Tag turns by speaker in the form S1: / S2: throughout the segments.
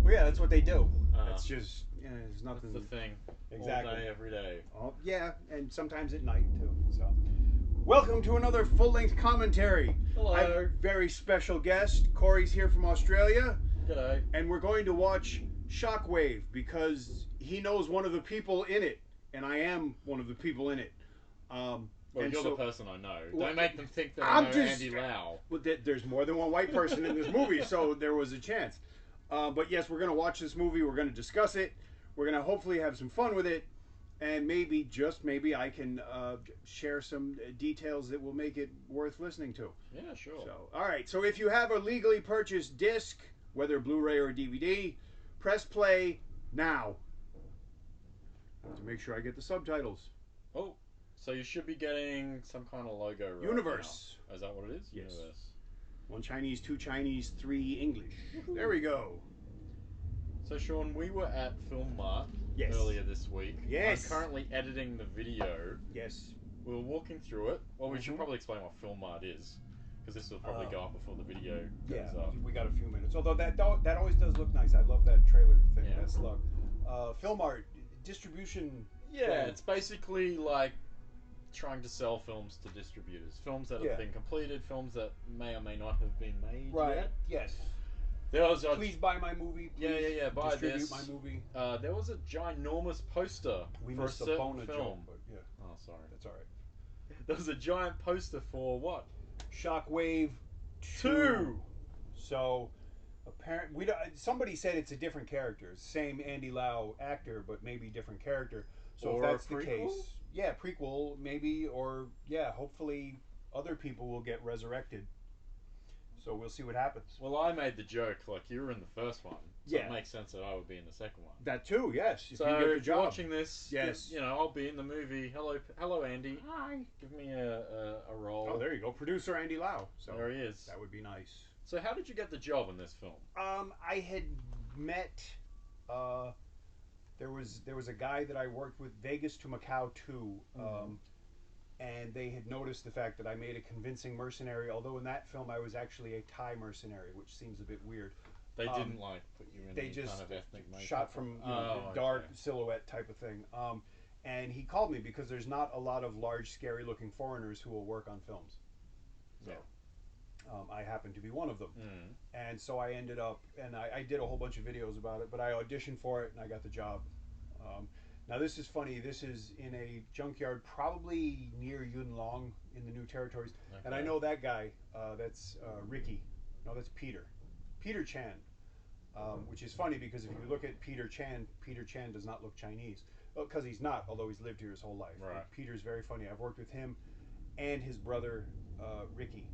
S1: Well, yeah, that's what they do. It's just there's nothing.
S2: That's the thing.
S1: Exactly.
S2: All day, every day.
S1: Oh, yeah, and sometimes at night too. So, welcome to another full-length commentary.
S2: Hello.
S1: I have a very special guest. Corrie's here from Australia.
S2: G'day.
S1: And we're going to watch Shockwave because he knows one of the people in it, and I am one of the people in it.
S2: Well, you're the person I know.
S1: Well,
S2: Don't make them think that I
S1: I'm
S2: know
S1: just-
S2: Andy Lau.
S1: Well, there's more than one white person in this movie, so there was a chance. But yes, we're going to watch this movie. We're going to discuss it. We're going to hopefully have some fun with it. And maybe, just maybe, I can share some details that will make it worth listening to.
S2: Yeah, sure.
S1: So, all right. So if you have a legally purchased disc, whether Blu-ray or DVD, press play now. I have to make sure I get the subtitles.
S2: Oh, so you should be getting some kind of logo right
S1: Universe.
S2: now. Is that what it is?
S1: Yes.
S2: Universe.
S1: 1 Chinese, 2 Chinese, 3 English. There we go.
S2: So, Sean, we were at Film Mart
S1: Yes.
S2: earlier this week.
S1: Yes.
S2: I'm currently editing the video.
S1: Yes.
S2: We were walking through it. Well, we should probably explain what Film Mart is, because this will probably go up before the video goes up.
S1: We got a few minutes. Although that always does look nice. I love that trailer thing.
S2: Yeah.
S1: That slug. Film art distribution.
S2: Yeah,
S1: thing.
S2: it's basically like trying to sell films to distributors. Films that have been completed, films that may or may not have been made yet.
S1: Yes.
S2: There was a,
S1: Please buy my movie. Please
S2: yeah, buy
S1: distribute
S2: this.
S1: my movie.
S2: There was a ginormous poster
S1: We
S2: for a
S1: missed the
S2: certain
S1: Bona
S2: film.
S1: joke, but yeah,
S2: Oh, sorry.
S1: that's all right.
S2: There was a giant poster for what?
S1: Shockwave 2. So, apparently, somebody said it's a different character. Same Andy Lau actor, but maybe different character. So
S2: Or
S1: if that's
S2: a
S1: the
S2: prequel?
S1: case, yeah, prequel maybe, or yeah, hopefully other people will get resurrected. So we'll see what happens.
S2: Well, I made the joke, like you were in the first one. So
S1: Yeah.
S2: it makes sense that I would be in the second one.
S1: That too, yes. If
S2: So
S1: you get the
S2: if you're
S1: job.
S2: watching this,
S1: Yes.
S2: you know, I'll be in the movie. Hello, Andy.
S1: Hi.
S2: Give me a role.
S1: Oh, there you go, producer Andy Lau. So
S2: There he is.
S1: that would be nice.
S2: So how did you get the job in this film?
S1: I had met. There was a guy that I worked with, Vegas to Macau 2, and they had noticed the fact that I made a convincing mercenary. Although in that film I was actually a Thai mercenary, which seems a bit weird.
S2: They didn't like put you in
S1: They
S2: any
S1: just
S2: kind of ethnic makeup.
S1: shot from dark silhouette type of thing. And he called me because there's not a lot of large, scary-looking foreigners who will work on films. So I happened to be one of them. And so I ended up, and I did a whole bunch of videos about it, but I auditioned for it and I got the job. Now this is funny. This is in a junkyard, probably near Yuen Long in the New Territories.
S2: Okay.
S1: And I know that guy. That's Ricky. No, that's Peter. Peter Chan. Which is funny because if you look at Peter Chan does not look Chinese. Because he's not, although he's lived here his whole life.
S2: Right.
S1: But Peter's very funny. I've worked with him and his brother Ricky,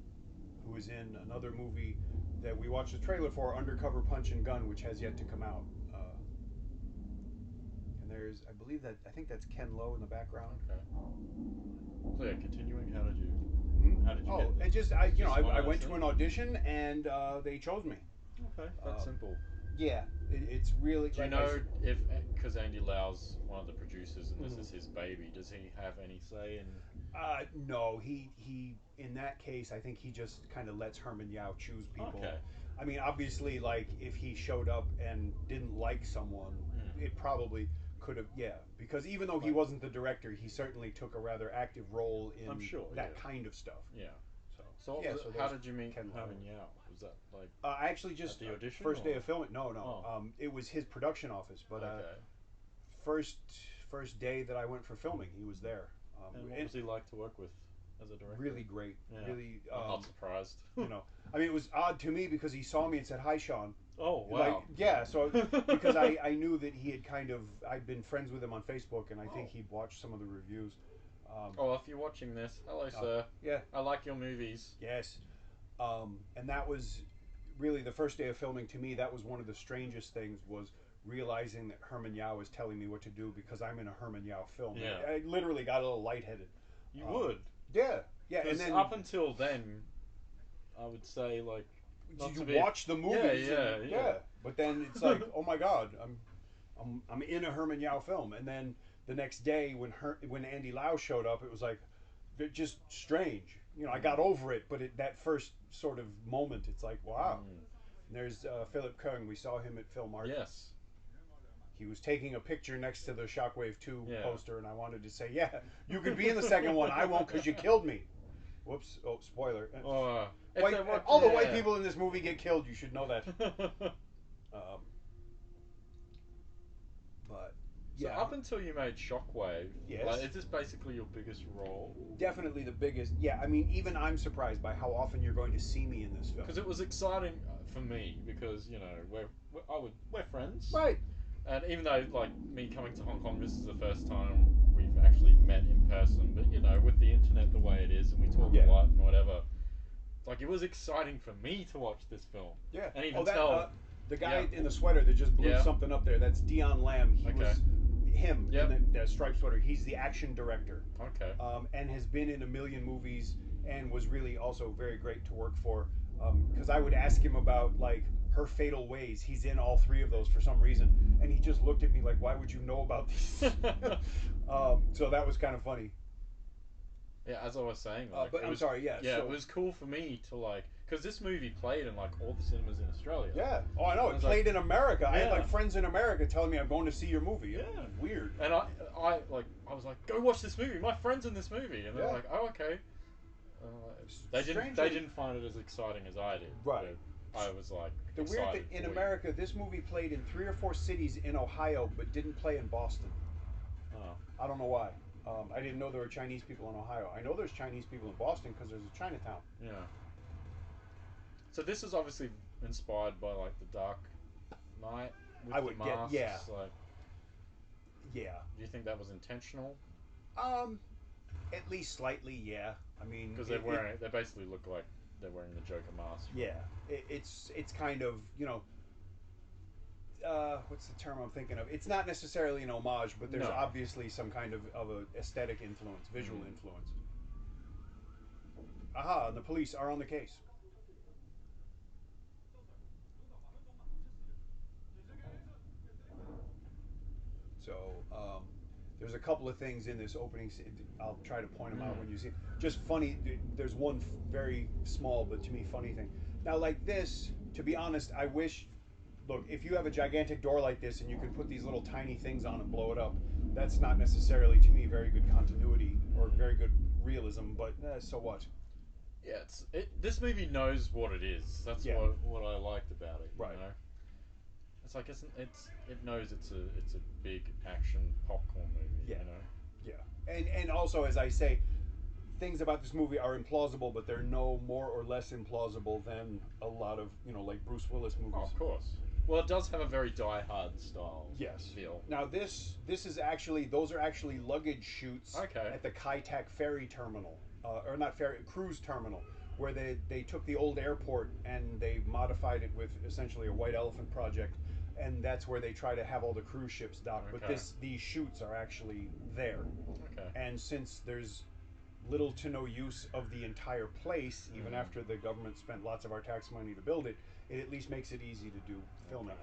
S1: who is in another movie that we watched the trailer for, Undercover Punch and Gun, which has yet to come out. And there's, I think that's Ken Lowe in the background.
S2: Okay. So yeah, continuing. How did you
S1: Oh,
S2: get
S1: it just I
S2: Just one
S1: I went to
S2: audition?
S1: an audition and they chose me.
S2: Okay, that's simple.
S1: Yeah, it's really.
S2: Do you
S1: like I
S2: know
S1: s-
S2: if, because Andy Lau's one of the producers and this is his baby, does he have any say in?
S1: No, he in that case, I think he just kind of lets Herman Yao choose people.
S2: Okay.
S1: I mean, obviously, like if he showed up and didn't like someone, it probably could have. Yeah, because even though he wasn't the director, he certainly took a rather active role in
S2: I'm sure,
S1: that
S2: yeah.
S1: kind of stuff.
S2: Yeah.
S1: So
S2: So,
S1: yeah,
S2: so
S1: so
S2: how
S1: there's
S2: did you meet
S1: Ken Lowe.
S2: Herman Yao? Was that like
S1: I actually just
S2: at the audition
S1: first day
S2: or-
S1: of filming. No.
S2: Oh.
S1: It was his production office, but
S2: okay?
S1: first day that I went for filming, he was there.
S2: And what was he like to work with as a director?
S1: Really great.
S2: Yeah.
S1: Really,
S2: I'm not surprised.
S1: you know, I mean, it was odd to me because he saw me and said, "Hi, Sean."
S2: Oh wow!
S1: Like, yeah, so because I knew that he had I'd been friends with him on Facebook, and I think he'd watched some of the reviews.
S2: Oh, if you're watching this, hello, sir.
S1: Yeah.
S2: I like your movies.
S1: Yes. And that was really the first day of filming. To me, that was one of the strangest things, was realizing that Herman Yao was telling me what to do because I'm in a Herman Yao film.
S2: Yeah.
S1: I literally got a little lightheaded.
S2: You would.
S1: Yeah. Yeah. And
S2: 'Cause
S1: then
S2: up until then, I would say like. not
S1: you
S2: to be-
S1: watch the movies.
S2: Yeah.
S1: Yeah. But then it's like, oh my God, I'm in a Herman Yao film, and then the next day when Andy Lau showed up, it was like just strange. You know, I got over it, but that first sort of moment, it's like, wow. There's Philip Kung. We saw him at Film Art.
S2: Yes.
S1: He was taking a picture next to the Shockwave 2
S2: Yeah.
S1: poster, and I wanted to say, yeah, you can be in the second one. I won't because you killed me. Whoops. Oh, spoiler. All the white people in this movie get killed. You should know that. But,
S2: so
S1: yeah.
S2: up until you made Shockwave,
S1: Yes.
S2: like, is this basically your biggest role?
S1: Definitely the biggest. Yeah, I mean, even I'm surprised by how often you're going to see me in this film.
S2: Because it was exciting for me, because, you know, we're friends.
S1: Right.
S2: And even though, like, me coming to Hong Kong, this is the first time we've actually met in person. But, you know, with the internet the way it is, and we talk a lot and whatever, like, it was exciting for me to watch this film.
S1: Yeah.
S2: And even tell...
S1: the guy in the sweater that just blew something up there, that's Dion Lamb. He was him in the striped sweater. He's the action director.
S2: Okay.
S1: And has been in a million movies and was really also very great to work for. Because I would ask him about, like, Her Fatal Ways. He's in all 3 of those for some reason. And he just looked at me like, why would you know about these? So that was kind of funny.
S2: Yeah, as I was saying, like,
S1: but I'm sorry,
S2: yeah, it was cool for me to, like, because this movie played in, like, all the cinemas in Australia.
S1: Yeah. Oh, I know. It played in America. I had, like, friends in America telling me I'm going to see your movie.
S2: Yeah.
S1: It was weird.
S2: And I was like, go watch this movie. My friend's in this movie. And they're like, oh, okay. They didn't find it as exciting as I did.
S1: Right.
S2: I was like,
S1: the weird thing in America, this movie played in 3 or 4 cities in Ohio, but didn't play in Boston.
S2: Oh.
S1: I don't know why. I didn't know there were Chinese people in Ohio. I know there's Chinese people in Boston because there's a Chinatown.
S2: Yeah. So this is obviously inspired by, like, The Dark Knight. With
S1: I would
S2: the masks,
S1: yeah.
S2: Like,
S1: yeah.
S2: Do you think that was intentional?
S1: At least slightly, yeah. I mean,
S2: because they basically look like they're wearing the Joker mask.
S1: Yeah, it's kind of, you know, what's the term I'm thinking of? It's not necessarily an homage, but there's obviously some kind of a aesthetic influence, visual influence. Aha, and the police are on the case. So, there's a couple of things in this opening scene. I'll try to point them out when you see it. Just funny. There's one very small, but to me, funny thing. Now, like this, to be honest, I wish... Look, if you have a gigantic door like this and you can put these little tiny things on and blow it up, that's not necessarily, to me, very good continuity or very good realism, but so what?
S2: Yeah, this movie knows what it is. That's what I liked about it.
S1: Right.
S2: You know? It's like it knows it's a big action popcorn movie.
S1: Yeah.
S2: You know.
S1: Yeah. And also, as I say, things about this movie are implausible, but they're no more or less implausible than a lot of, you know, like Bruce Willis movies.
S2: Oh, of course. Well, it does have a very Die Hard style feel.
S1: Now this is actually, those are actually luggage chutes at the Kai Tak ferry terminal, or not ferry, cruise terminal, where they took the old airport and they modified it with essentially a white elephant project, and that's where they try to have all the cruise ships dock. But these chutes are actually there.
S2: Okay.
S1: And since there's little to no use of the entire place, even after the government spent lots of our tax money to build it, it at least makes it easy to do filming.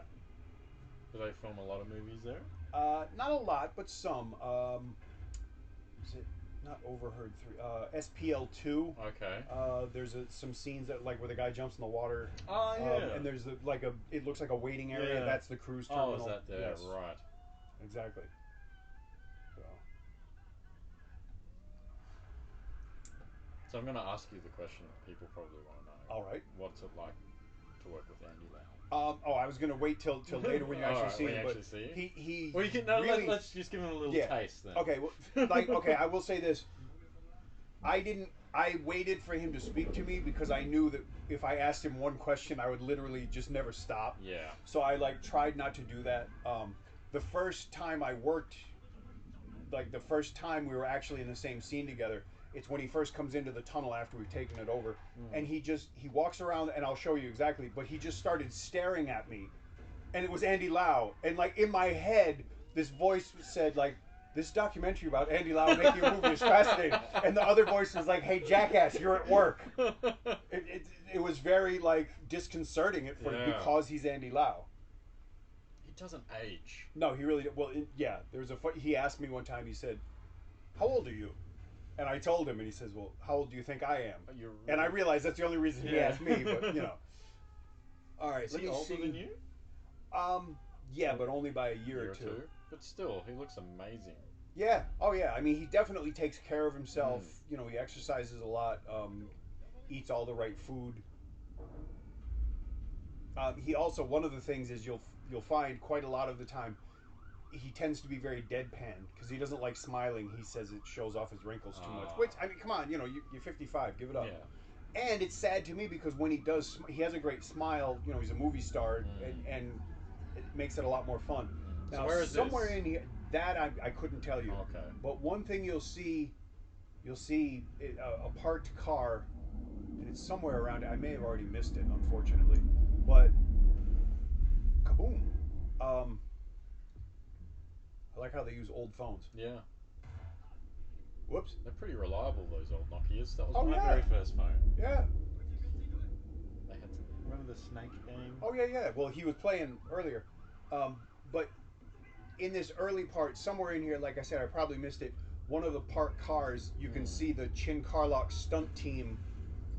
S2: Do they film a lot of movies there?
S1: Not a lot, but some. Is it not Overheard 3? SPL 2.
S2: Okay.
S1: There's some scenes that, like, where the guy jumps in the water.
S2: Oh yeah.
S1: And there's it looks like a waiting area.
S2: Yeah.
S1: That's the cruise terminal.
S2: Oh, is that there?
S1: Yes.
S2: Right.
S1: Exactly.
S2: So I'm going to ask you the question people probably want to know.
S1: All right.
S2: What's it like to work with Andy Lau?
S1: I was going to wait till later when you actually see him. But he
S2: well, you can
S1: really,
S2: let's just give him a little taste then.
S1: Okay. Well, I will say this. I waited for him to speak to me because I knew that if I asked him one question, I would literally just never stop.
S2: Yeah.
S1: So I tried not to do that. The first time I worked, the first time we were actually in the same scene together, it's when he first comes into the tunnel after we've taken it over, and he walks around, and I'll show you exactly, but he just started staring at me, and it was Andy Lau, and in my head, this voice said this documentary about Andy Lau making a movie is fascinating, and the other voice was like, hey jackass, you're at work. It was very disconcerting at first because he's Andy Lau.
S2: He doesn't age.
S1: No, he really, he asked me one time, he said, how old are you? And I told him, and he says, well, how old do you think I am? And I realized that's the only reason he asked me, but, you know. All right,
S2: Is
S1: let
S2: he
S1: me
S2: older
S1: see.
S2: than you?
S1: Yeah, but only by a year or two.
S2: But still, he looks amazing.
S1: Yeah. Oh, yeah. I mean, he definitely takes care of himself. You know, he exercises a lot. Eats all the right food. He also, one of the things is you'll find quite a lot of the time he tends to be very deadpan because he doesn't like smiling. He says it shows off his wrinkles too much. Which, I mean, come on, you know, you're 55, give it up.
S2: Yeah.
S1: And it's sad to me because when he does, he has a great smile. You know, he's a movie star, and it makes it a lot more fun.
S2: So
S1: Now,
S2: where is
S1: somewhere
S2: this?
S1: in here, that I couldn't tell you.
S2: Okay.
S1: But one thing you'll see a parked car, and it's somewhere around. I may have already missed it, unfortunately, but kaboom. I like how they use old phones.
S2: Yeah.
S1: Whoops.
S2: They're pretty reliable, those old Nokias. That was
S1: Oh,
S2: my
S1: yeah.
S2: very first phone.
S1: Yeah.
S2: They had to, remember the Snake game?
S1: Oh, yeah. Well, he was playing earlier. But in this early part, somewhere in here, like I said, I probably missed it. One of the parked cars, you can see the Chin Carlock stunt team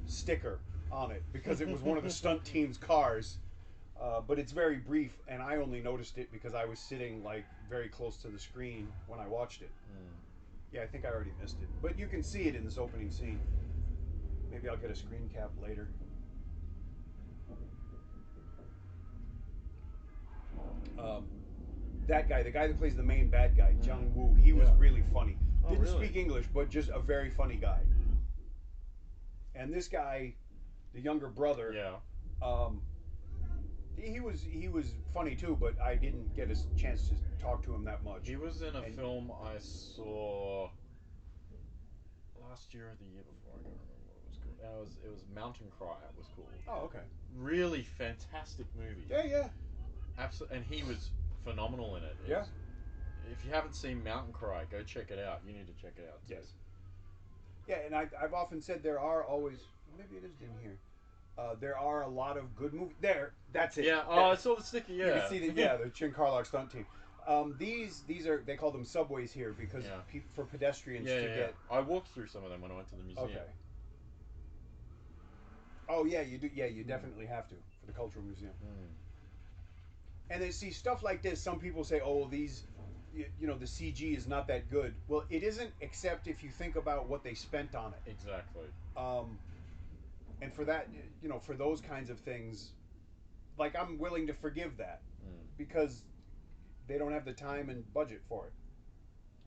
S1: sticker on it because it was one of the stunt team's cars. But it's very brief, and I only noticed it because I was sitting like very close to the screen when I watched it. Yeah, I think I already missed it, but you can see it in this opening scene. Maybe I'll get a screen cap later. That guy, the guy that plays the main bad guy, Jung Woo, he was really funny. Didn't speak English, but just a very funny guy. And this guy, the younger brother, he was funny too, but I didn't get a chance to talk to him that much.
S2: He was in a film I saw last year or the year before. I don't remember what it was called. It was Mountain Cry. It was called.
S1: Oh, okay.
S2: Really fantastic movie.
S1: Yeah.
S2: Absolutely, and he was phenomenal in it.
S1: Yeah.
S2: If you haven't seen Mountain Cry, go check it out. You need to check it out too.
S1: Yes. Yeah, and I've often said there are always, maybe it is in here. There are a lot of good movies. That's it.
S2: Yeah. Oh, I saw the sticker. Yeah.
S1: You can see the Chin Carlock stunt team. These are, they call them subways here because for pedestrians to get.
S2: I walked through some of them when I went to the museum.
S1: Okay. Oh yeah, you do. Yeah, you definitely have to for the cultural museum. And then see stuff like this. Some people say, "Oh, these, you know, the CG is not that good." Well, it isn't, except if you think about what they spent on it.
S2: Exactly.
S1: And for that, you know, for those kinds of things, like I'm willing to forgive that because they don't have the time and budget for it.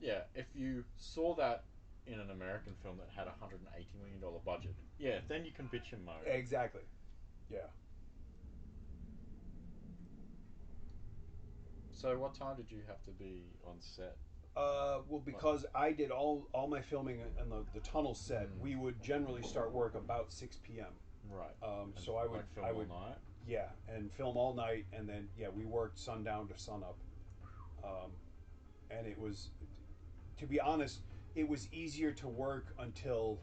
S2: Yeah, if you saw that in an American film that had $180 million budget, then you can bitch and moan.
S1: Exactly. Yeah.
S2: So what time did you have to be on set?
S1: Well, because I did all my filming in the tunnel set, we would generally start work about 6 p.m.
S2: Right.
S1: So I would
S2: film all night.
S1: Yeah, and film all night, and then we worked sundown to sunup. And it was, to be honest, it was easier to work until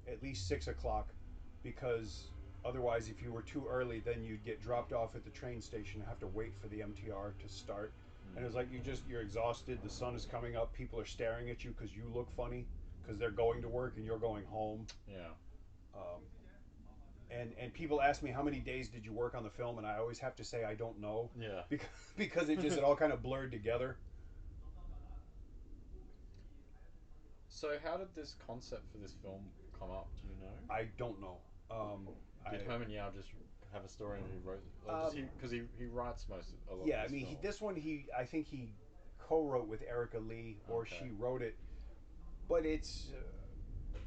S1: at least 6 o'clock, because otherwise, if you were too early, then you'd get dropped off at the train station and have to wait for the MTR to start. And it was like you're exhausted. The sun is coming up. People are staring at you because you look funny because they're going to work and you're going home.
S2: Yeah.
S1: And people ask me how many days did you work on the film, and I always have to say I don't know.
S2: Yeah.
S1: Because it all kind of blurred together.
S2: So how did this concept for this film come up? Do you know?
S1: I don't know.
S2: Did Herman Yao just have a story and he wrote it? Because he writes a lot.
S1: Yeah,
S2: of
S1: I mean,
S2: film.
S1: this one I think he co-wrote with Erica Lee, or she wrote it. But it's,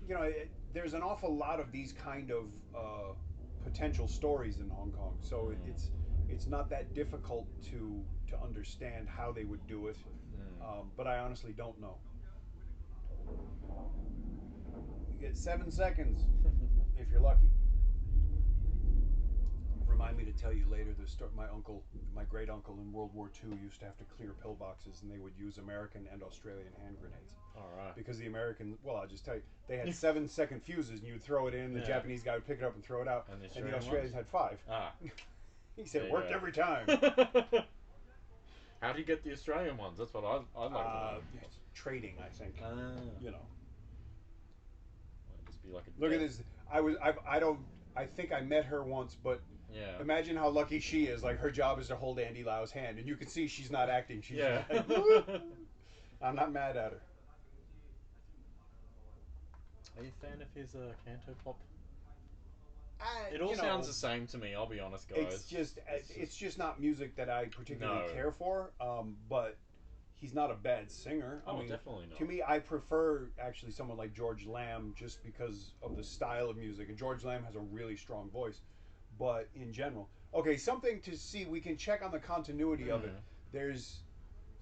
S1: you know, there's an awful lot of these kind of potential stories in Hong Kong, so it's not that difficult to understand how they would do it. But I honestly don't know. You get 7 seconds if you're lucky. Remind me to tell you later the story. My great uncle in World War II used to have to clear pillboxes, and they would use American and Australian hand grenades.
S2: All right.
S1: Because the American, well, I'll just tell you, they had 7-second fuses, and you would throw it in. The Japanese guy would pick it up and throw it out, and the Australians had 5. He said it worked every time.
S2: How do you get the Australian ones? That's what I'd like to know.
S1: Trading, I think. You know.
S2: Just be like
S1: Look at this. I think I met her once, but
S2: Yeah.
S1: Imagine how lucky she is. Like, her job is to hold Andy Lau's hand, and you can see she's not acting. She's
S2: Yeah.
S1: like, I'm not mad at her.
S2: Are you a fan of his canto pop?
S1: I,
S2: It all
S1: you know,
S2: sounds the same to me. I'll be honest, guys.
S1: It's just not music that I particularly
S2: No.
S1: care for. But he's not a bad singer.
S2: Oh,
S1: I mean,
S2: definitely not.
S1: to me, I prefer actually someone like George Lamb just because of the style of music. And George Lamb has a really strong voice. But in general, okay, something to see. We can check on the continuity of it. There's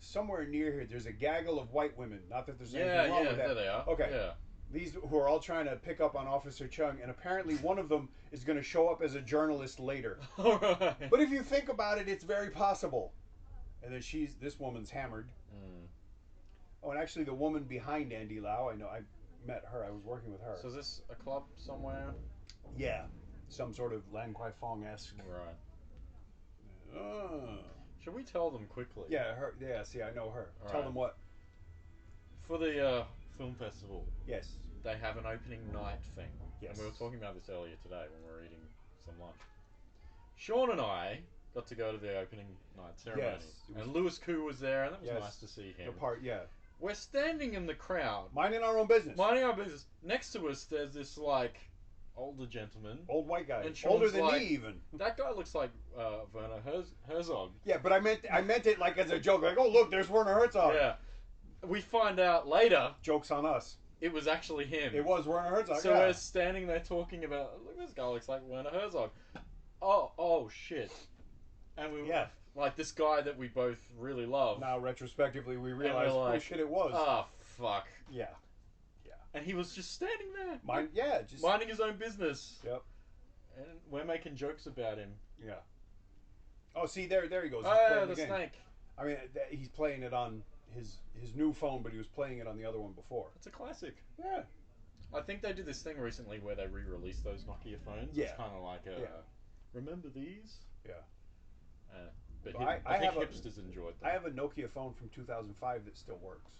S1: somewhere near here. There's a gaggle of white women. Not that there's anything wrong with that.
S2: There they are.
S1: Okay.
S2: Yeah.
S1: These who are all trying to pick up on Officer Chung, and apparently one of them is going to show up as a journalist later.
S2: All right.
S1: But if you think about it, it's very possible. And then this woman's hammered. Oh, and actually the woman behind Andy Lau, I know, I met her. I was working with her.
S2: So is this a club somewhere?
S1: Yeah, some sort of Lan Kwai Fong-esque.
S2: Right. Should we tell them quickly?
S1: Yeah, her. Yeah, see, I know her.
S2: All
S1: Tell
S2: right.
S1: them what.
S2: For the film festival.
S1: Yes.
S2: They have an opening night thing.
S1: Yes.
S2: And we were talking about this earlier today when we were eating some lunch. Sean and I got to go to the opening night ceremony.
S1: Yes.
S2: And Lewis Koo was there, and that was nice to see him.
S1: Yeah.
S2: We're standing in the crowd.
S1: Minding our own business.
S2: Minding our business. Next to us, there's this, like, older gentleman.
S1: Old white guy.
S2: And Sean's
S1: older than
S2: like,
S1: me, even.
S2: That guy looks like Werner Herzog.
S1: Yeah, but I meant it like as a joke. Like, oh, look, there's Werner Herzog.
S2: Yeah. We find out later.
S1: Joke's on us.
S2: It was actually him.
S1: It was Werner Herzog.
S2: So we're standing there talking about, look, this guy looks like Werner Herzog. Oh shit. And we were like this guy that we both really love.
S1: Now, retrospectively, we realize,
S2: like,
S1: oh shit, it was.
S2: Oh, fuck.
S1: Yeah.
S2: And he was just standing there.
S1: Just
S2: minding his own business.
S1: Yep.
S2: And we're making jokes about him.
S1: Yeah. Oh, see, there he goes.
S2: Oh, yeah, the snake.
S1: I mean, he's playing it on his new phone, but he was playing it on the other one before.
S2: It's a classic.
S1: Yeah.
S2: I think they did this thing recently where they re-released those Nokia phones.
S1: Yeah.
S2: It's kind of like remember these?
S1: Yeah.
S2: But
S1: I
S2: think
S1: have
S2: hipsters enjoyed them.
S1: I have a Nokia phone from 2005 that still works.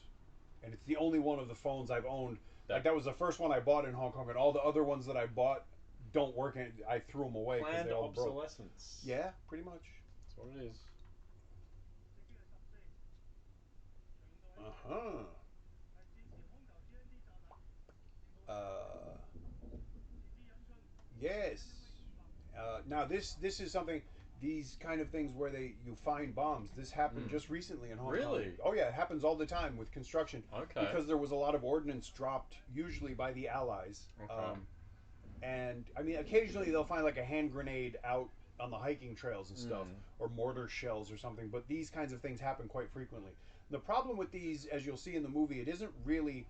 S1: And it's the only one of the phones I've owned. That was the first one I bought in Hong Kong, and all the other ones that I bought don't work, and I threw them away because they all broke.
S2: Obsolescence.
S1: Yeah, pretty much.
S2: That's what it is.
S1: Yes. Now this is something. These kind of things where you find bombs. This happened just recently in Hong Kong.
S2: Really?
S1: Oh yeah, it happens all the time with construction.
S2: Okay.
S1: Because there was a lot of ordnance dropped, usually by the Allies.
S2: Okay.
S1: And I mean, occasionally they'll find like a hand grenade out on the hiking trails and stuff, or mortar shells or something. But these kinds of things happen quite frequently. The problem with these, as you'll see in the movie, it isn't really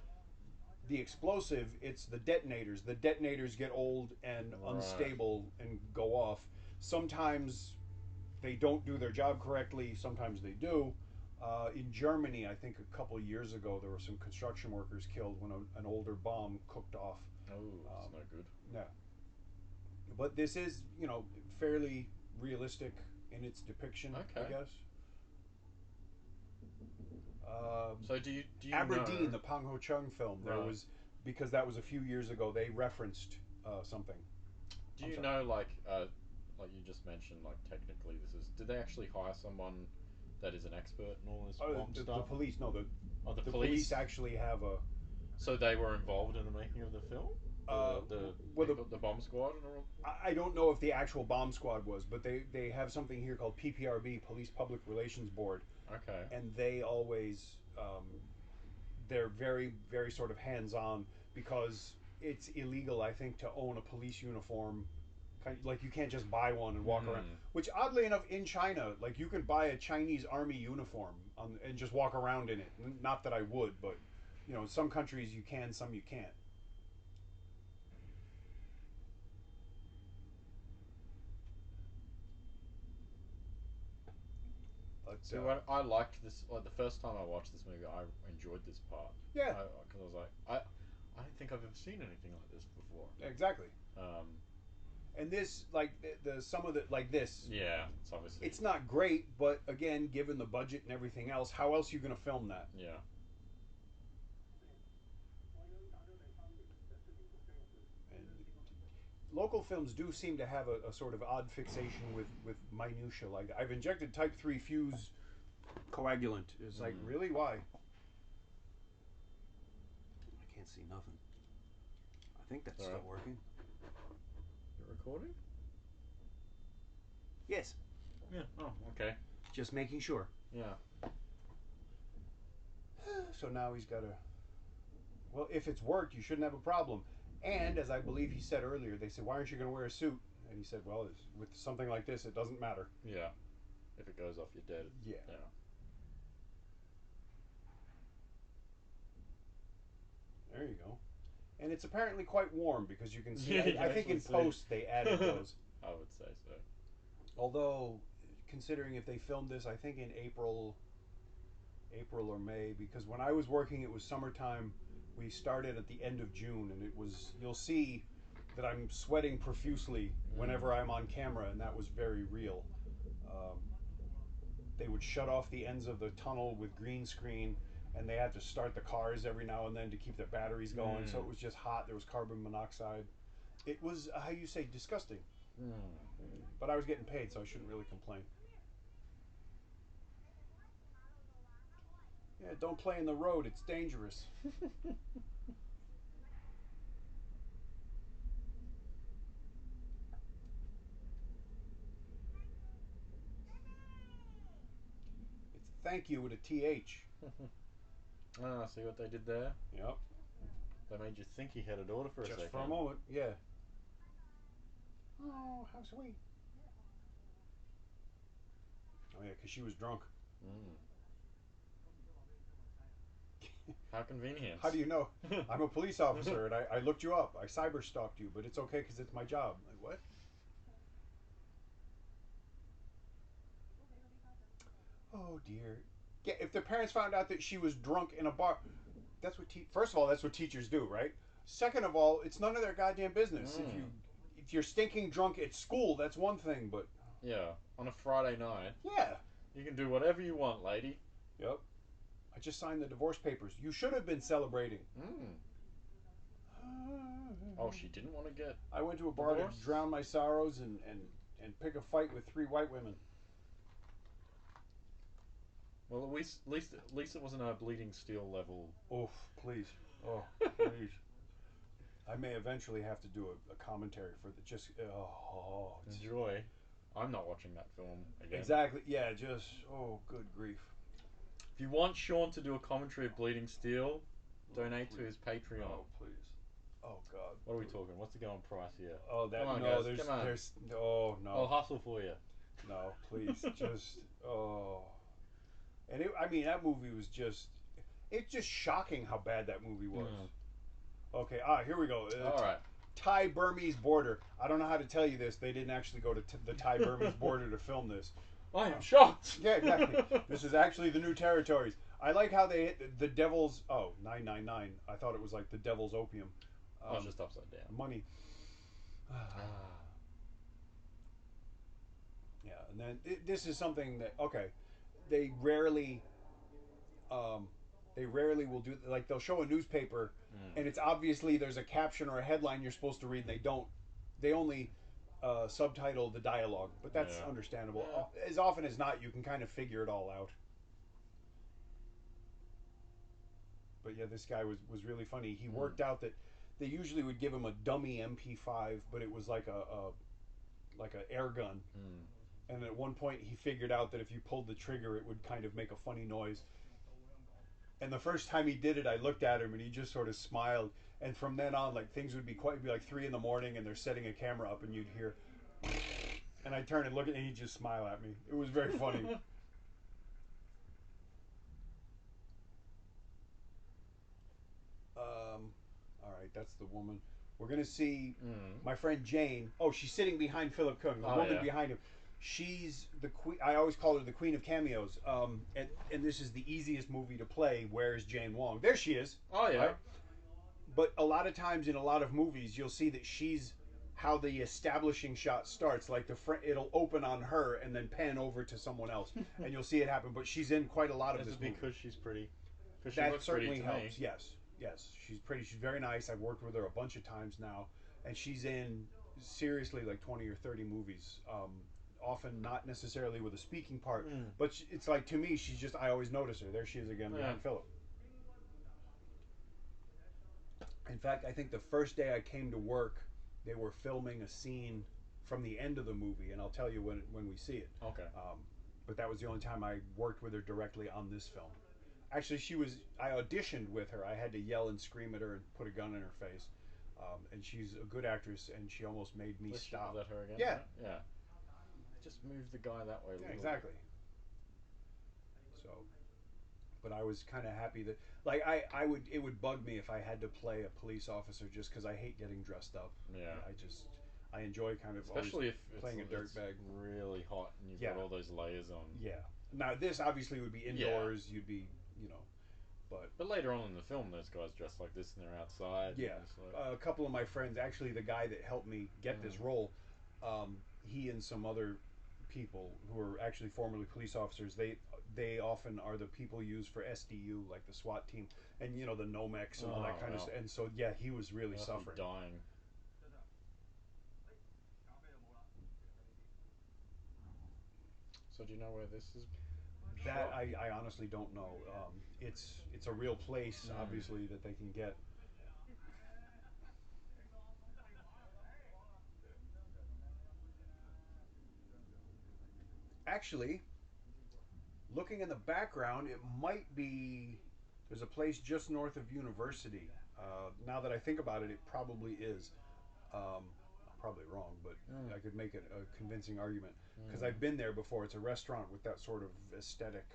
S1: the explosive, it's the detonators. The detonators get old and unstable and go off. Sometimes they don't do their job correctly, sometimes they do. In Germany, I think a couple of years ago, there were some construction workers killed when an older bomb cooked off.
S2: Oh, that's not good.
S1: Yeah. But this is, fairly realistic in its depiction, I guess.
S2: So do you
S1: Aberdeen,
S2: know?
S1: the Pang Ho Chung film, there was, because that was a few years ago, they referenced something.
S2: Do you know, like you just mentioned, like technically did they actually hire someone that is an expert in all this bomb stuff?
S1: The police, no, the
S2: police
S1: actually have a...
S2: So they were involved in the making of the film? The bomb squad?
S1: I don't know if the actual bomb squad was, but they have something here called PPRB, Police Public Relations Board.
S2: Okay.
S1: And they always, they're very, very sort of hands-on because it's illegal, I think, to own a police uniform. Like, you can't just buy one and walk around. Which, oddly enough, in China, like, you can buy a Chinese army uniform and just walk around in it. Not that I would, but, some countries you can, some you can't.
S2: See, I liked this. Like the first time I watched this movie, I enjoyed this part.
S1: Yeah.
S2: Because I was like, I don't think I've ever seen anything like this before.
S1: Exactly. And this, like some of the like this.
S2: Yeah, it's obviously.
S1: It's not great, but again, given the budget and everything else, how else are you going to film that?
S2: Yeah.
S1: And local films do seem to have a sort of odd fixation with minutia. Like, I've injected type 3 fuse coagulant. It's like, really? Why? I can't see nothing. I think that's still working.
S2: You're recording?
S1: Yes.
S2: Yeah. Oh, okay.
S1: Just making sure.
S2: Yeah.
S1: So now he's got a... Well, if it's worked, you shouldn't have a problem. And, as I believe he said earlier, they said, why aren't you going to wear a suit? And he said, well, with something like this, it doesn't matter.
S2: Yeah. If it goes off, you're dead.
S1: Yeah. There you go. And it's apparently quite warm because you can see... I think in post they added those.
S2: I would say so.
S1: Although, considering if they filmed this, I think in April or May, because when I was working, it was summertime. We started at the end of June, and it was... You'll see that I'm sweating profusely whenever I'm on camera, and that was very real. They would shut off the ends of the tunnel with green screen, and they had to start the cars every now and then to keep their batteries going. So it was just hot. There was carbon monoxide. It was, how you say, disgusting. But I was getting paid, so I shouldn't really complain. Yeah, don't play in the road. It's dangerous. It's thank you with a TH.
S2: Ah, see what they did there?
S1: Yep.
S2: They made you think he had a daughter for a second.
S1: Just for a moment, yeah. Oh, how sweet. Oh, yeah, because she was drunk.
S2: How convenient.
S1: How do you know? I'm a police officer, and I looked you up. I cyber stalked you, but it's okay because it's my job. Like, what? Oh, dear. Yeah, if the parents found out that she was drunk in a bar, that's what... First of all, that's what teachers do, right? Second of all, it's none of their goddamn business. If you're stinking drunk at school, that's one thing, but...
S2: Yeah, on a Friday night.
S1: Yeah.
S2: You can do whatever you want, lady.
S1: Yep. I just signed the divorce papers. You should have been celebrating.
S2: Oh, she didn't want to get
S1: I went to a bar
S2: divorced?
S1: to drown my sorrows and pick a fight with 3 white women.
S2: Well, at least it wasn't a bleeding steel level.
S1: Oof, please. Oh, please. I may eventually have to do a commentary for the just...
S2: Enjoy. I'm not watching that film again.
S1: Exactly. Yeah, just... Oh, good grief.
S2: If you want Sean to do a commentary of Bleeding Steel, donate to his Patreon.
S1: Oh, please. Oh, God.
S2: What are we talking? What's the going price here?
S1: Oh, that...
S2: Come on,
S1: no,
S2: guys.
S1: there's... Oh, no.
S2: I'll hustle for you.
S1: No, please. Just... Oh... And I mean, that movie was just... It's just shocking how bad that movie was. Okay, here we go.
S2: All right.
S1: Thai-Burmese border. I don't know how to tell you this. They didn't actually go to the Thai-Burmese border to film this.
S2: I am shocked.
S1: Yeah, exactly. This is actually the new territories. I like how they hit the devil's... Oh, 999. I thought it was like the devil's opium.
S2: It's just upside down.
S1: Money. Yeah, and then this is something that... Okay. They rarely will do, like, they'll show a newspaper and it's obviously there's a caption or a headline you're supposed to read, and they only subtitle the dialogue, but that's understandable. As often as not, you can kind of figure it all out. But yeah, this guy was really funny. He worked out that they usually would give him a dummy MP5, but it was like a air gun. And at one point, he figured out that if you pulled the trigger, it would kind of make a funny noise. And the first time he did it, I looked at him, and he just sort of smiled. And from then on, like, things would be like 3 in the morning, and they're setting a camera up, and you'd hear... And I'd turn and look at him, and he'd just smile at me. It was very funny. All right, that's the woman. We're going to see my friend Jane. Oh, she's sitting behind Philip Cook, the woman behind him. She's the queen. I always call her the Queen of Cameos. And this is the easiest movie to play. Where's Jane Wong? There she is.
S2: Oh, yeah. Right?
S1: But a lot of times in a lot of movies, you'll see that she's how the establishing shot starts. Like it'll open on her and then pan over to someone else, and you'll see it happen. But she's in quite a lot of this movie.
S2: Because she's pretty.
S1: That certainly helps. Yes, she's pretty. She's very nice. I've worked with her a bunch of times now, and she's in seriously like 20 or 30 movies. Often not necessarily with a speaking part, but it's like, to me, she's just, I always notice her. There she is again behind Philip. In fact, I think the first day I came to work, they were filming a scene from the end of the movie, and I'll tell you when we see it.
S2: Okay.
S1: But that was the only time I worked with her directly on this film. Actually, I auditioned with her. I had to yell and scream at her and put a gun in her face. And she's a good actress, and she almost made me stop.
S2: Was that her again?
S1: Yeah.
S2: Right? Yeah. Just move the guy that way.
S1: Yeah, exactly. So, but I was kind of happy that, like, it would bug me if I had to play a police officer just because I hate getting dressed up.
S2: Yeah.
S1: I enjoy kind of
S2: especially if
S1: playing a dirtbag.
S2: Really hot and you've got all those layers on.
S1: Yeah. Now this obviously would be indoors. You'd be, but
S2: later on in the film, those guys dress like this and they're outside.
S1: Yeah. A couple of my friends, actually, the guy that helped me get this role, he and some other people who are actually formerly police officers, they often are the people used for SDU, like the SWAT team, and the Nomex and all that kind of stuff. And so he was really suffering.
S2: Dying. So do you know where this is?
S1: That I honestly don't know. It's a real place, obviously, that they can get. Actually, looking in the background, it might be. There's a place just north of University. Now that I think about it, it probably is. I'm probably wrong, but I could make it a convincing argument because I've been there before. It's a restaurant with that sort of aesthetic.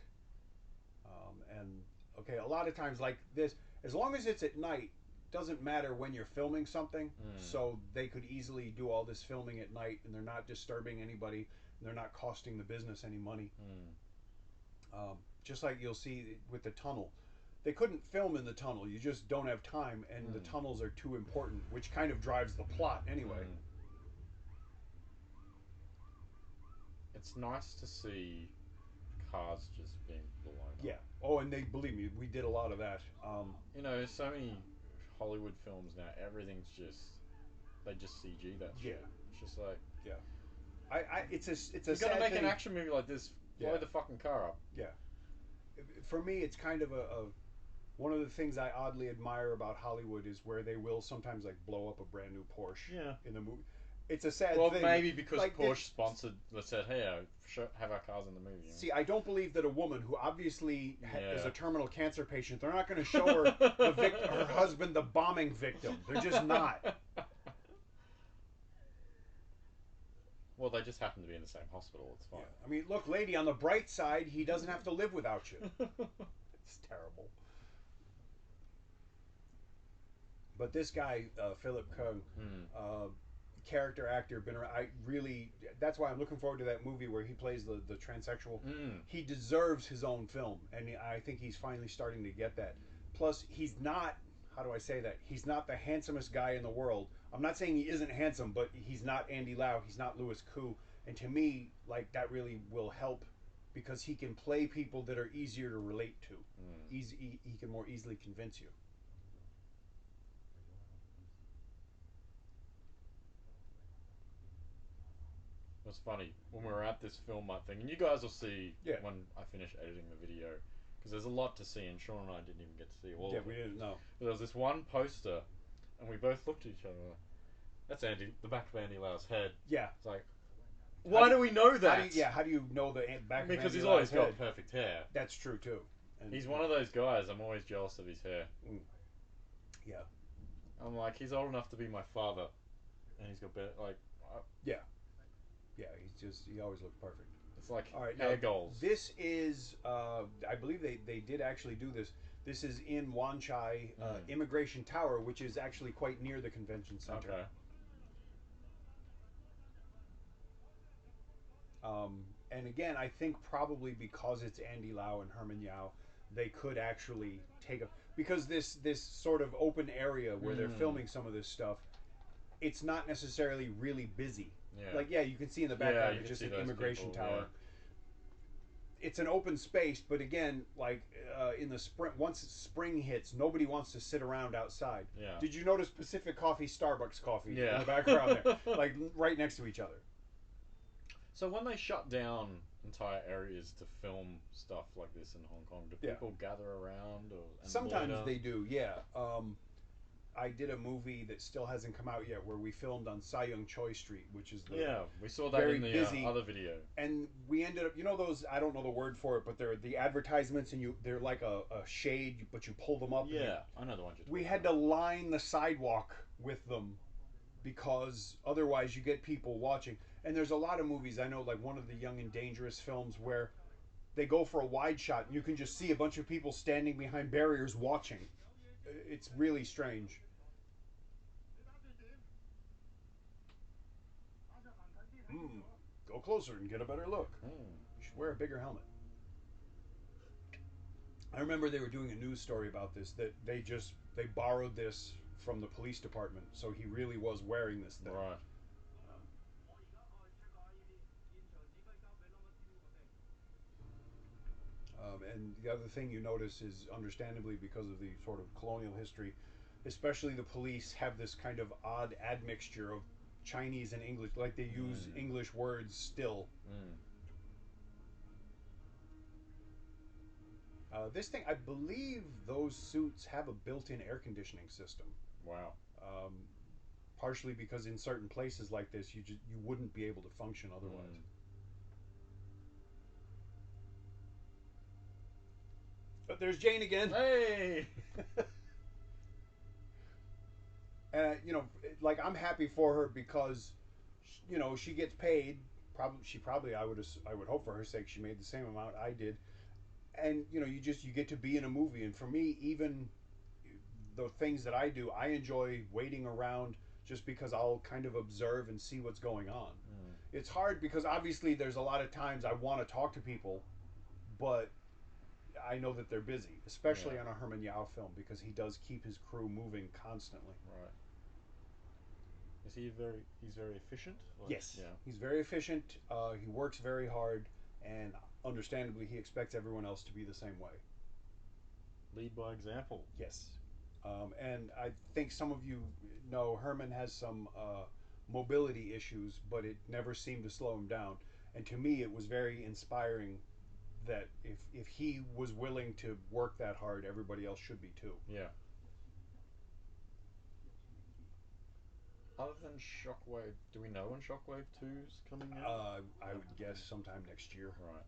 S1: And okay, a lot of times like this, as long as it's at night, doesn't matter when you're filming something. So they could easily do all this filming at night, and they're not disturbing anybody. And they're not costing the business any money. Just like you'll see with the tunnel. They couldn't film in the tunnel. You just don't have time, and the tunnels are too important, which kind of drives the plot anyway.
S2: It's nice to see cars just being blown up.
S1: Yeah. Oh, and believe me, we did a lot of that.
S2: So many Hollywood films now, everything's they just CG that shit. It's just like,
S1: it's a
S2: you're
S1: sad
S2: gonna make
S1: thing.
S2: an action movie like this, blow the fucking car up.
S1: Yeah. For me, it's kind of one of the things I oddly admire about Hollywood is where they will sometimes like blow up a brand new Porsche in the movie. It's a sad thing.
S2: Well, maybe because like Porsche sponsored, they said, hey, have our cars in the movie.
S1: See, I don't believe that a woman who obviously is a terminal cancer patient, they're not going to show her her husband, the bombing victim. They're just not.
S2: Well, they just happen to be in the same hospital. It's fine.
S1: Yeah. I mean, look, lady, on the bright side, he doesn't have to live without you. It's terrible. But this guy, Philip Kung, character actor, been around. That's why I'm looking forward to that movie where he plays the transsexual. He deserves his own film, and I think he's finally starting to get that. Plus, he's not. How do I say that? He's not the handsomest guy in the world. I'm not saying he isn't handsome, but he's not Andy Lau. He's not Louis Koo. And to me, like, that really will help because he can play people that are easier to relate to. He can more easily convince you.
S2: It's funny, when we were at this film art thing, and you guys will see when I finish editing the video, because there's a lot to see, and Sean and I didn't even get to see all of it.
S1: Yeah, we didn't know.
S2: But there was this one poster, and we both looked at each other like, that's the back of Andy Lau's head.
S1: Yeah.
S2: It's like, why do we know that?
S1: How do you know the back of Andy Lau's head?
S2: Because he's always got perfect hair.
S1: That's true, too. And
S2: he's one of those guys, I'm always jealous of his hair.
S1: Yeah.
S2: I'm like, he's old enough to be my father, and he's got better, like...
S1: Yeah. Yeah, he always looked perfect.
S2: It's like
S1: right,
S2: hair goals.
S1: This is, I believe they did actually do this. This is in Wan Chai Immigration Tower, which is actually quite near the convention center.
S2: Okay.
S1: And again, I think probably because it's Andy Lau and Herman Yao, they could actually take a... Because this sort of open area where they're filming some of this stuff, it's not necessarily really busy.
S2: Yeah.
S1: Like, you can see in the background, it's just an immigration tower. it's an open space, but again, like in the spring, once spring hits, nobody wants to sit around outside.
S2: Yeah.
S1: Did you notice Pacific Coffee, Starbucks coffee in
S2: Yeah.
S1: the background there, like right next to each other?
S2: So when they shut down entire areas to film stuff like this in Hong Kong, do
S1: Yeah.
S2: people gather around or and
S1: Sometimes
S2: loiter?
S1: they do, yeah. I did a movie that still hasn't come out yet where we filmed on Sai Yung Choi Street, which is the
S2: Yeah, we saw that
S1: very
S2: in the
S1: busy-
S2: other video.
S1: and we ended up, you know, those, I don't know the word for it, but they're the advertisements, and they're like a shade, but you pull them up. And
S2: Yeah, I know the ones you're
S1: we
S2: talking
S1: had to
S2: about.
S1: line the sidewalk with them because otherwise you get people watching. And there's a lot of movies, I know, like one of the Young and Dangerous films where they go for a wide shot and you can just see a bunch of people standing behind barriers watching. It's really strange. Go closer and get a better look. You should wear a bigger helmet. I remember they were doing a news story about this, that they borrowed this from the police department, so he really was wearing this thing.
S2: Right.
S1: And the other thing you notice is, understandably, because of the sort of colonial history, especially the police have this kind of odd admixture of Chinese and English, like they use English words still. This thing, I believe those suits have a built-in air conditioning system.
S2: Wow.
S1: Partially because in certain places like this, you wouldn't be able to function otherwise. But there's Jane again.
S2: Hey!
S1: You know, like, I'm happy for her because, you know, she gets paid. Probably, I would hope for her sake, she made the same amount I did. And you know, you get to be in a movie. And for me, even the things that I do, I enjoy waiting around just because I'll kind of observe and see what's going on. It's hard because obviously there's a lot of times I want to talk to people, but I know that they're busy, especially on a Herman Yao film, because he does keep his crew moving constantly.
S2: Right. Is he he's very efficient? Like,
S1: yes.
S2: Yeah.
S1: He's very efficient. He works very hard, and understandably, he expects everyone else to be the same way.
S2: Lead by example.
S1: Yes. And I think some of you know Herman has some mobility issues, but it never seemed to slow him down. And to me, it was very inspiring that if he was willing to work that hard, everybody else should be too.
S2: Yeah. Other than Shockwave, do we know when Shockwave 2's coming out?
S1: I would guess sometime next year.
S2: Right.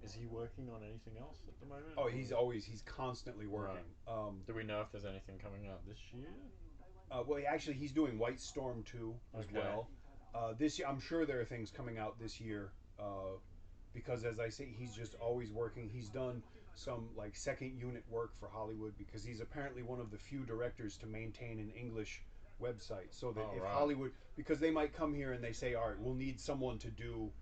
S2: Is he working on anything else at the moment?
S1: Oh, he's constantly working.
S2: Right. Do we know if there's anything coming out this year?
S1: Well, actually, he's doing White Storm 2 as well. This year, I'm sure there are things coming out this year. Because, as I say, he's just always working. He's done some like second unit work for Hollywood because he's apparently one of the few directors to maintain an English website, so that if Hollywood, because they might come here and they say, all right, we'll need someone to do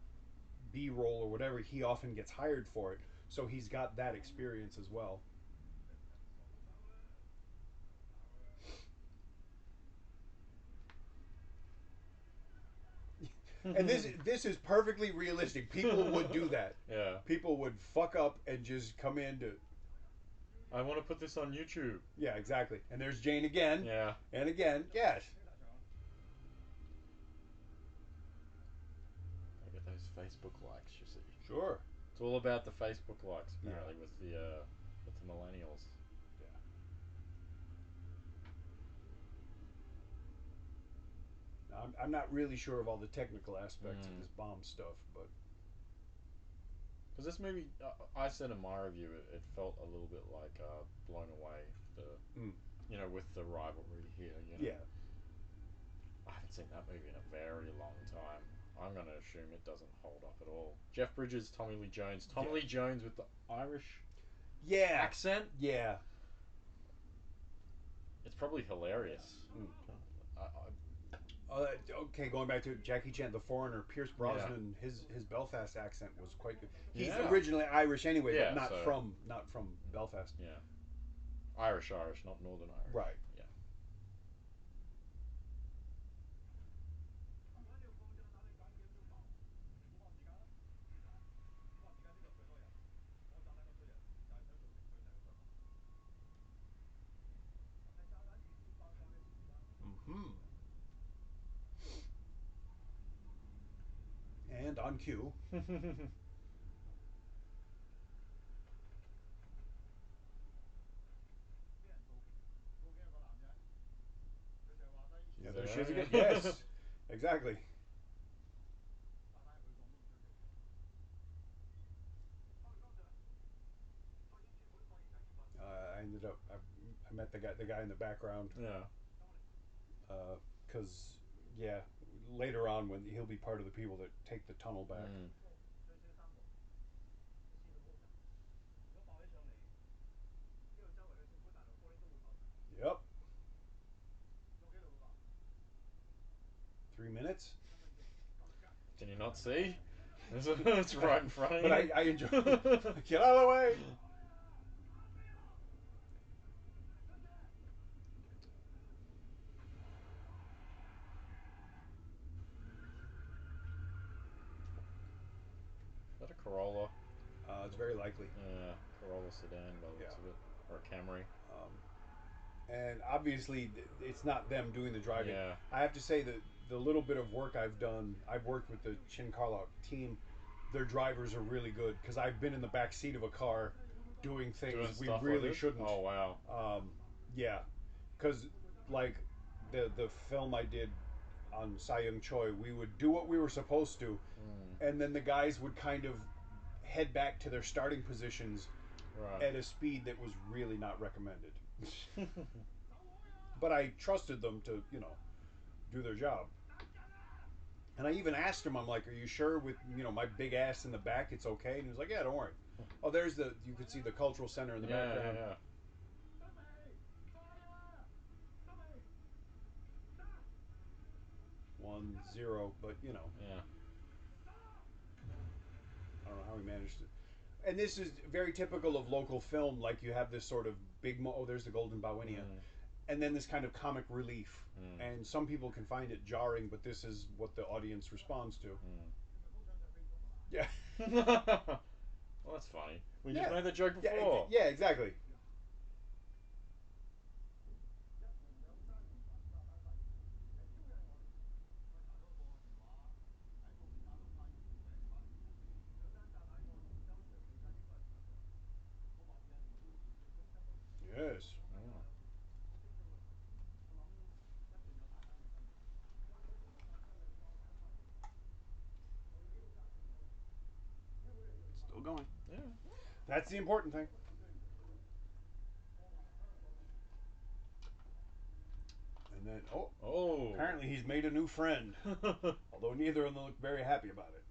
S1: B-roll or whatever, he often gets hired for it, so he's got that experience as well. And this is perfectly realistic. People would do that.
S2: Yeah.
S1: People would fuck up and just come in to,
S2: I want to put this on YouTube.
S1: yeah, exactly. And there's Jane again.
S2: Yeah.
S1: And again, yes.
S2: I get those Facebook likes, you see.
S1: Sure.
S2: It's all about the Facebook likes, apparently, with the millennials.
S1: Yeah. I'm not really sure of all the technical aspects of this bomb stuff, but
S2: because this movie, I said in my review, it felt a little bit like Blown Away, you know, with the rivalry here. You know?
S1: Yeah.
S2: I haven't seen that movie in a very long time. I'm going to assume it doesn't hold up at all. Jeff Bridges, Tommy Lee Jones. Tommy Lee Jones with the Irish accent.
S1: Yeah.
S2: It's probably hilarious.
S1: Okay, going back to Jackie Chan, The Foreigner, Pierce Brosnan, his Belfast accent was quite good. He's originally Irish anyway, but not from Belfast.
S2: Yeah. Irish, not Northern Irish.
S1: Right.
S2: Yeah.
S1: on cue. Yeah, there she is again. Yes, exactly. I ended up. I met the guy in the background.
S2: Yeah.
S1: Because yeah, later on when he'll be part of the people that take the tunnel back.
S2: Mm.
S1: Yep. 3 minutes.
S2: Can you not see? It's right in front of you.
S1: But I enjoy it. Get out of the way.
S2: Is that a Corolla?
S1: It's very likely.
S2: Yeah, Corolla sedan by the looks of it. Or a Camry.
S1: And obviously, it's not them doing the driving.
S2: Yeah.
S1: I have to say that the little bit of work I've done, I've worked with the Chin Carlock team. Their drivers are really good because I've been in the back seat of a car doing things we really shouldn't.
S2: Oh wow.
S1: Yeah, because like the film I did on Sayung Choi, we would do what we were supposed to, and then the guys would kind of head back to their starting positions at a speed that was really not recommended. But I trusted them to, do their job. And I even asked him, I'm like, are you sure with, my big ass in the back it's okay? And he was like, yeah, don't worry. Oh, you could see the cultural center in the background.
S2: Yeah.
S1: 1-0, but,
S2: Yeah.
S1: I don't know how he managed it. And this is very typical of local film. Like you have this sort of big, there's the Golden Bawinia. And then this kind of comic relief. And some people can find it jarring, but this is what the audience responds to. Yeah.
S2: Well, that's funny. We just made the joke before.
S1: Yeah, exactly. Yes. Still going.
S2: Yeah.
S1: That's the important thing. And then, apparently he's made a new friend. Although neither of them look very happy about it.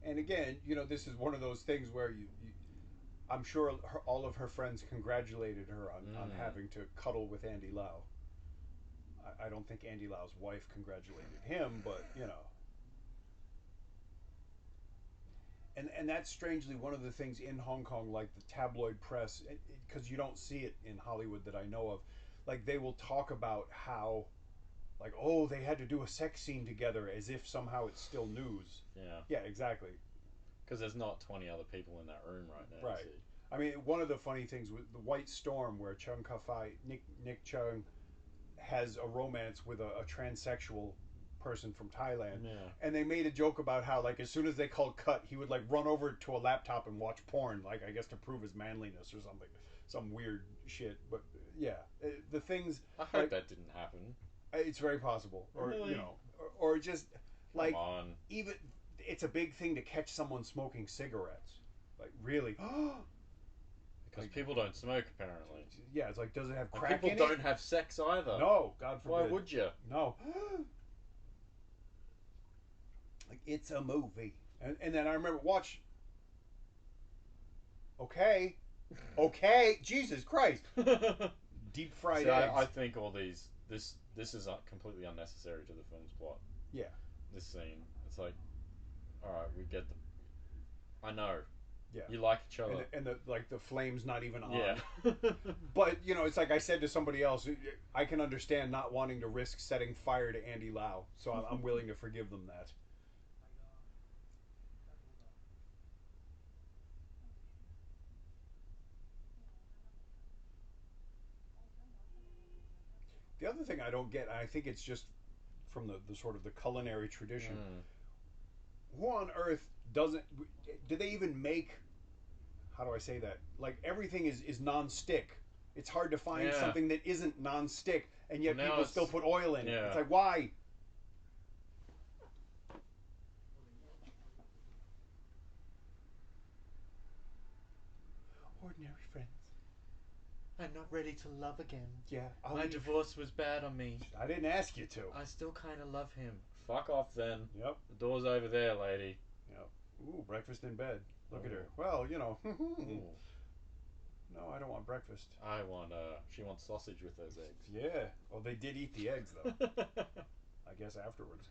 S1: And again, this is one of those things where I'm sure all of her friends congratulated her on having to cuddle with Andy Lau. I don't think Andy Lau's wife congratulated him, but And that's strangely one of the things in Hong Kong, like the tabloid press, because you don't see it in Hollywood that I know of. Like they will talk about how, like, they had to do a sex scene together as if somehow it's still news.
S2: Yeah.
S1: Yeah, exactly.
S2: Because there's not 20 other people in that room right now.
S1: Right. I mean, one of the funny things with the White Storm, where Chung Ka-fai, Nick Chung, has a romance with a transsexual person from Thailand, and they made a joke about how, like, as soon as they called cut, he would like run over to a laptop and watch porn, like I guess to prove his manliness or something, some weird shit. But yeah, the things.
S2: I hope that didn't happen.
S1: It's very possible, or
S2: really?
S1: Or just like
S2: Come on.
S1: even it's a big thing to catch someone smoking cigarettes, like really.
S2: Because people don't smoke, apparently.
S1: Yeah, it's like, does it have crack
S2: in it? People don't have sex either.
S1: No, God forbid.
S2: Why would you?
S1: No. Like, it's a movie. And then I remember, okay, Jesus Christ. Deep fried eggs.
S2: I think all this is completely unnecessary to the film's plot.
S1: Yeah.
S2: This scene. It's like, alright, we get I know.
S1: Yeah.
S2: You like each other.
S1: And the flame's not even on.
S2: Yeah.
S1: But, it's like I said to somebody else, I can understand not wanting to risk setting fire to Andy Lau, so I'm willing to forgive them that. The other thing I don't get, and I think it's just from the sort of the culinary tradition. Who on earth doesn't? Do they even make? How do I say that? Like everything is non-stick. It's hard to find something that isn't non-stick, and yet people still put oil in it. It's like, why? Ordinary friends.
S2: I'm not ready to love again.
S1: Yeah.
S2: My divorce was bad on me.
S1: I didn't ask you to.
S2: I still kind of love him. Fuck off then.
S1: Yep.
S2: The door's over there, lady.
S1: Yep. Ooh, breakfast in bed. Look at her. Well, you know. No, I don't want breakfast.
S2: I want, she wants sausage with those eggs.
S1: Yeah. Well, they did eat the eggs, though. I guess afterwards.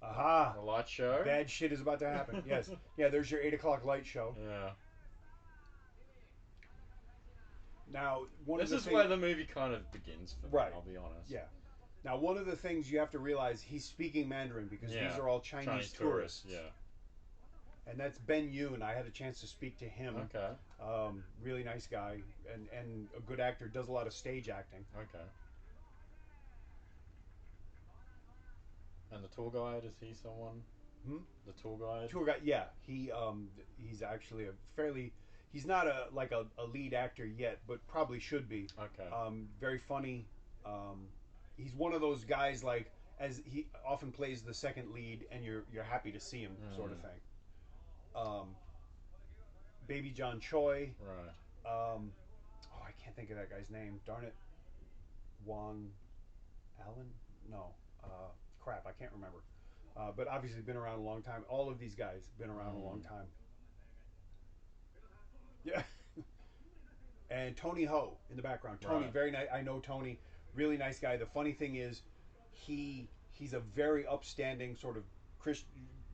S1: Aha!
S2: The light show?
S1: Bad shit is about to happen. Yes. Yeah, there's your 8 o'clock light show.
S2: Yeah.
S1: Now,
S2: this is where the movie kind of begins for me, I'll be honest.
S1: Yeah. Now, one of the things you have to realize, he's speaking Mandarin because these are all Chinese tourists.
S2: Yeah.
S1: And that's Ben Yoon. I had a chance to speak to him.
S2: Okay.
S1: Really nice guy and a good actor. Does a lot of stage acting.
S2: Okay. And the tour guide, is he someone? The tour guide?
S1: Tour guide, yeah. He's actually a fairly... He's not a lead actor yet, but probably should be.
S2: Okay.
S1: Very funny. He's one of those guys, like, as he often plays the second lead, and you're happy to see him, sort of thing. Baby John Choi.
S2: Right.
S1: I can't think of that guy's name. Darn it. Wong Allen? No. Crap, I can't remember. But obviously been around a long time. All of these guys been around a long time. Yeah. And Tony Ho in the background. Tony, very nice. I know Tony. Really nice guy. The funny thing is, he's a very upstanding sort of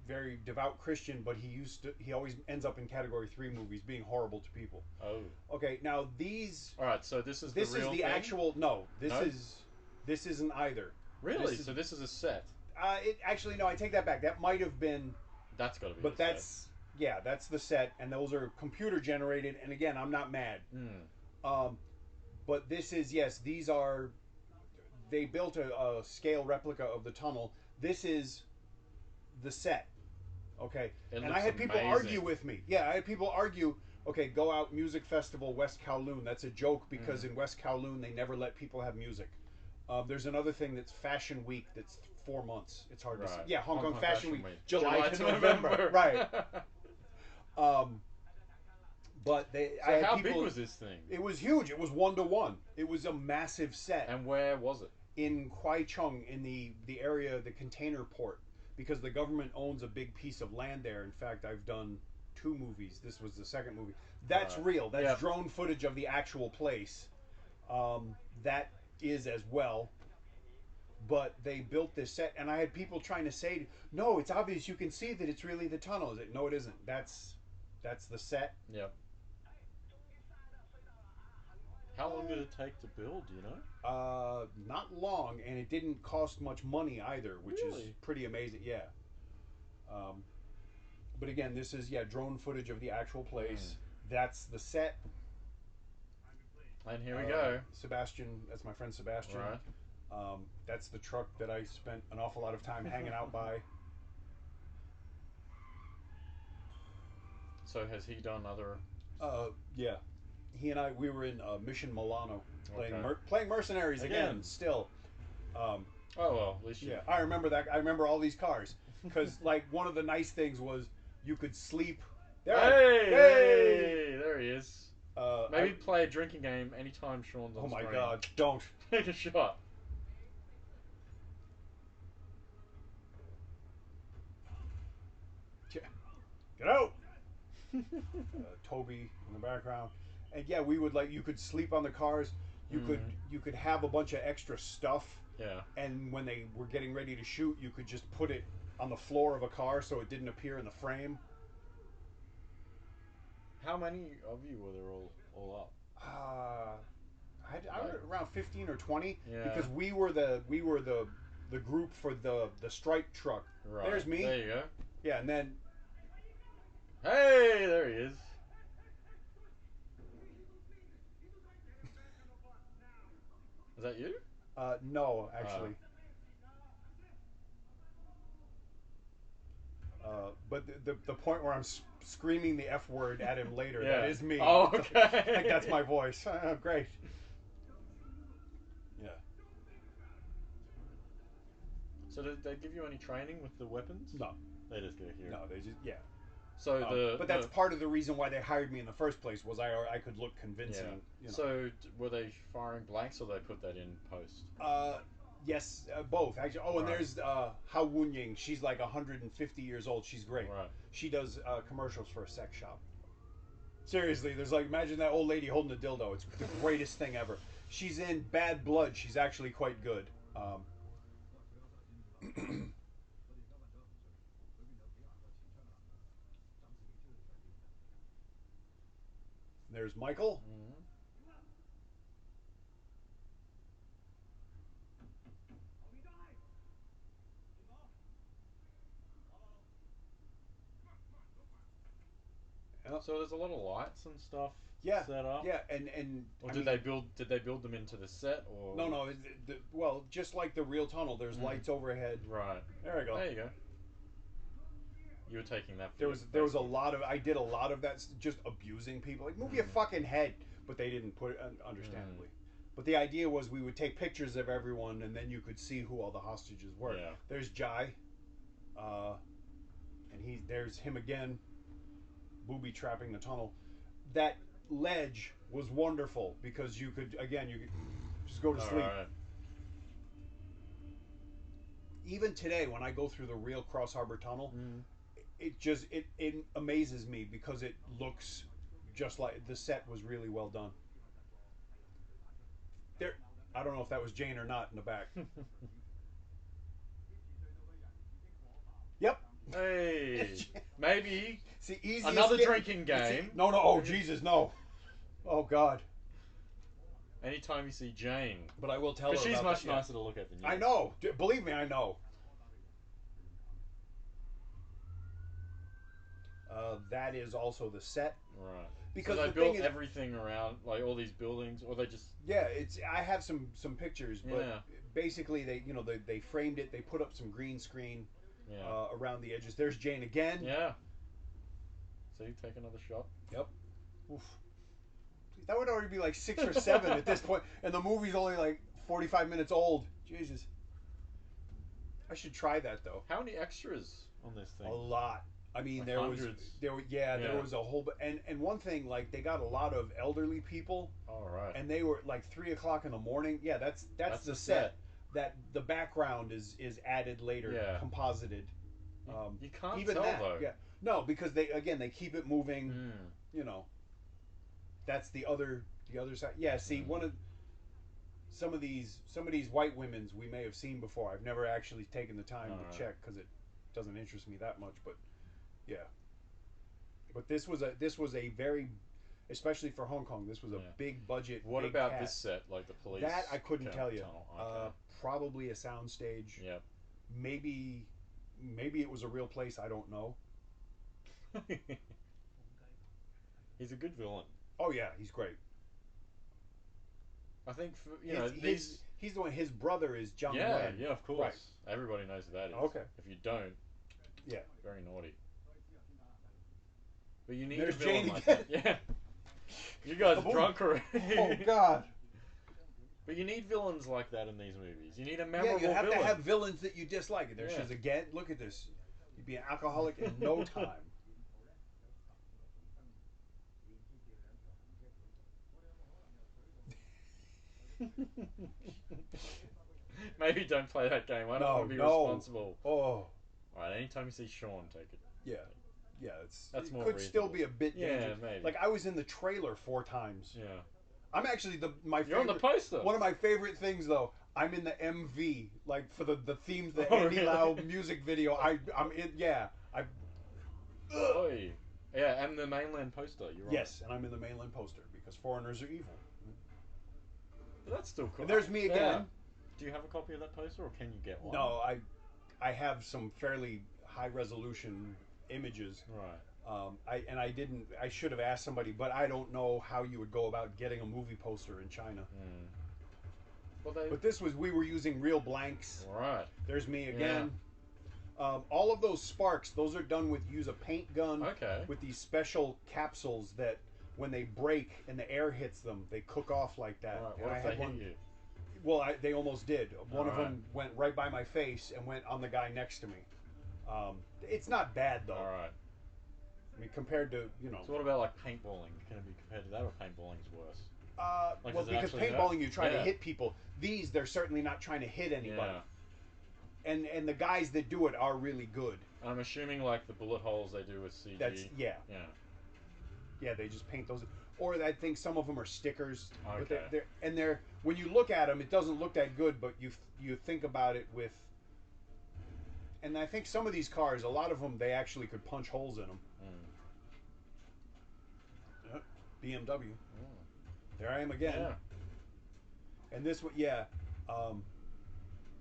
S1: very devout Christian, but he always ends up in Category 3 movies, being horrible to people.
S2: Oh.
S1: Okay, now these.
S2: All right, so this is
S1: the real thing? Actual. No, this isn't either.
S2: Really? So this is a set.
S1: Actually, no. I take that back. That might have been.
S2: That's got to be.
S1: But that's that's the set, and those are computer generated. And again, I'm not mad. But this is these are. They built a scale replica of the tunnel. This is the set. Okay. And I had people argue with me. Yeah, I had people argue. Okay, go out music festival West Kowloon. That's a joke because in West Kowloon they never let people have music. There's another thing that's Fashion Week that's 4 months. It's hard to say. Yeah, Hong Kong Fashion Week. July to November. Right. But they.
S2: So how big was this thing?
S1: It was huge. It was 1-to-1. It was a massive set.
S2: And where was it?
S1: In Kwai Chung, in the area, the container port, because the government owns a big piece of land there. In fact, I've done 2 movies. This was the second movie. That's real. That's drone footage of the actual place. That is as well. But they built this set, and I had people trying to say, "No, it's obvious. You can see that it's really the tunnel." No, it isn't. That's the set.
S2: Yep. How long did it take to build, do you know?
S1: Not long, and it didn't cost much money either, which is pretty amazing. Yeah. But again, this is drone footage of the actual place. That's the set.
S2: And here we go.
S1: Sebastian, that's my friend Sebastian.
S2: Right.
S1: That's the truck that I spent an awful lot of time hanging out by.
S2: So has he done other?
S1: Yeah. He and I, we were in Mission Milano playing mercenaries again. Still.
S2: Oh well, at least
S1: I remember that. I remember all these cars because like one of the nice things was you could sleep.
S2: Hey, there he is. Maybe play a drinking game anytime Sean's on screen.
S1: Oh my God! Don't
S2: take a shot.
S1: Get out. Toby in the background. And we would you could sleep on the cars. You could have a bunch of extra stuff.
S2: Yeah.
S1: And when they were getting ready to shoot, you could just put it on the floor of a car so it didn't appear in the frame.
S2: How many of you were there all up?
S1: I was around 15 or 20 because we were the group for the strike truck.
S2: Right.
S1: There's me.
S2: There you go.
S1: Yeah, and then
S2: hey, there he is.
S1: No, actually. But the point where I'm screaming the F word at him later,
S2: Yeah.
S1: that is me.
S2: Oh, okay.
S1: Like, that's my voice. Great. Yeah.
S2: So did they give you any training with the weapons?
S1: No.
S2: They just go here.
S1: No, they just, yeah.
S2: So
S1: but that's part of the reason why they hired me in the first place, was I could look convincing.
S2: Yeah.
S1: You know.
S2: So were they firing blanks, or they put that in post?
S1: Yes, both actually. Oh, and
S2: Right.
S1: there's Hao Wunying. She's like 150 years old. She's great.
S2: Right.
S1: She does commercials for a sex shop. Seriously, there's like, imagine that old lady holding a dildo. It's the greatest thing ever. She's in Bad Blood. She's actually quite good. There's Michael.
S2: Mm-hmm. So there's a lot of lights and stuff set up.
S1: Yeah, and
S2: or did they build them into the set, or
S1: no? Well, just like the real tunnel, there's lights overhead.
S2: Right.
S1: There we go.
S2: There you go. You were taking that.
S1: There was a lot of, I did a lot of that, just abusing people. Like, move your fucking head, but they didn't put it, understandably. But the idea was we would take pictures of everyone, and then you could see who all the hostages were.
S2: Yeah.
S1: There's Jai, and there's him again, booby trapping the tunnel. That ledge was wonderful because you could just go to sleep.
S2: Right.
S1: Even today, when I go through the real Cross Harbor Tunnel, it amazes me because it looks just like the set was really well done. There, I don't know if that was Jane or not in the back. Yep.
S2: Hey, maybe
S1: See,
S2: another drinking game.
S1: No, oh Jesus, no. Oh God.
S2: Anytime you see Jane,
S1: but I will tell her
S2: because she's
S1: about
S2: much
S1: that,
S2: nicer to look at than you.
S1: I know. Believe me, I know. That is also the set.
S2: Right.
S1: Because
S2: so they
S1: the
S2: built
S1: thing is,
S2: everything around, like all these buildings, or they just.
S1: Yeah, I have some pictures, but
S2: Yeah.
S1: basically they framed it. They put up some green screen
S2: Yeah.
S1: around the edges. There's Jane again.
S2: Yeah. So you take another shot.
S1: Yep. Oof. That would already be like 6 or 7 at this point, and the movie's only like 45 minutes old. Jesus. I should try that though.
S2: How many extras on this thing?
S1: A lot. I mean,
S2: like
S1: there
S2: hundreds.
S1: there was a whole, and one thing, like, they got a lot of elderly people.
S2: All right.
S1: And they were like 3 o'clock in the morning. Yeah, that's the set. That the background is added later, composited.
S2: You can't
S1: even
S2: tell
S1: that,
S2: though.
S1: Yeah, no, because they keep it moving. You know, that's the other side. Yeah, see, one of some of these white women's we may have seen before. I've never actually taken the time to check because it doesn't interest me that much. But yeah, but this was a very, especially for Hong Kong, this was a big budget.
S2: What
S1: big
S2: about
S1: cast.
S2: this set, like the police?
S1: That I couldn't tell you.
S2: Okay.
S1: Probably a soundstage.
S2: Yep.
S1: Maybe it was a real place. I don't know.
S2: He's a good villain.
S1: Oh yeah, he's great.
S2: I think
S1: he's the one. His brother is Zhang Wen.
S2: Yeah, of course.
S1: Right.
S2: Everybody knows who that is.
S1: Okay.
S2: If you don't,
S1: yeah,
S2: very naughty. But you need
S1: There's
S2: a villain
S1: Jane
S2: like
S1: again.
S2: that. Yeah. You guys are drunk already.
S1: Oh God.
S2: But you need villains like that in these movies. You need a memorable villain.
S1: Yeah, you have to have villains that you dislike. There she's again. Look at this. You'd be an alcoholic in no time.
S2: Maybe don't play that game. I don't want to be responsible.
S1: Oh.
S2: Alright, anytime you see Sean, take it.
S1: Yeah. Yeah,
S2: That's
S1: it
S2: more
S1: could
S2: reasonable.
S1: still be a bit dangerous.
S2: Maybe.
S1: Like, I was in the trailer 4 times.
S2: Yeah.
S1: I'm actually my
S2: You're
S1: favorite,
S2: on the poster.
S1: One of my favorite things though, I'm in the MV, like for the themes, the Andy Lau music video. I'm in. Yeah.
S2: Oy. Yeah, and the mainland poster. You're right.
S1: Yes, and I'm in the mainland poster because foreigners are evil.
S2: But that's still cool.
S1: And there's me again.
S2: Yeah. Do you have a copy of that poster, or can you get one?
S1: No, I have some fairly high resolution images.
S2: Right.
S1: I should have asked somebody, but I don't know how you would go about getting a movie poster in China. But this was, we were using real blanks.
S2: Right.
S1: There's me again. All of those sparks, those are done with, use a paint gun.
S2: Okay.
S1: With these special capsules that when they break and the air hits them, they cook off like that.
S2: Right.
S1: And
S2: What
S1: I
S2: if
S1: had
S2: they
S1: one.
S2: hit you?
S1: Well, they almost did. One of
S2: Alright.
S1: them went right by my face and went on the guy next to me. It's not bad though.
S2: All right.
S1: I mean, compared to, you know.
S2: So what about like paintballing? Can it be compared to that, or paintballing's worse? Like,
S1: Well,
S2: does it
S1: because
S2: actually
S1: paintballing,
S2: hurt?
S1: you try to hit people. These, they're certainly not trying to hit anybody.
S2: Yeah.
S1: And the guys that do it are really good.
S2: I'm assuming like the bullet holes they do with CG.
S1: That's
S2: Yeah.
S1: Yeah, they just paint those. Or I think some of them are stickers.
S2: Okay.
S1: But they're when you look at them, it doesn't look that good. But you think about it with. And I think some of these cars, a lot of them, they actually could punch holes in them. BMW. There I am again.
S2: Yeah.
S1: And this one,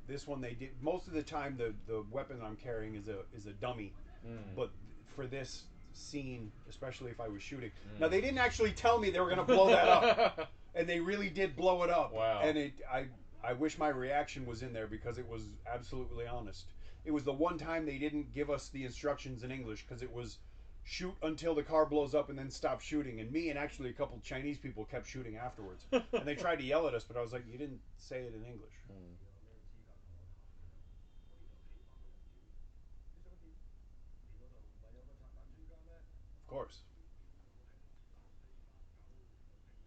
S1: this one they did most of the time. The weapon I'm carrying is a dummy, but for this scene, especially if I was shooting. Now they didn't actually tell me they were going to blow that up, and they really did blow it up.
S2: Wow.
S1: And I wish my reaction was in there because it was absolutely honest. It was the one time they didn't give us the instructions in English because it was shoot until the car blows up and then stop shooting. And me and actually a couple Chinese people kept shooting afterwards. And they tried to yell at us, but I was like, you didn't say it in English. Of course.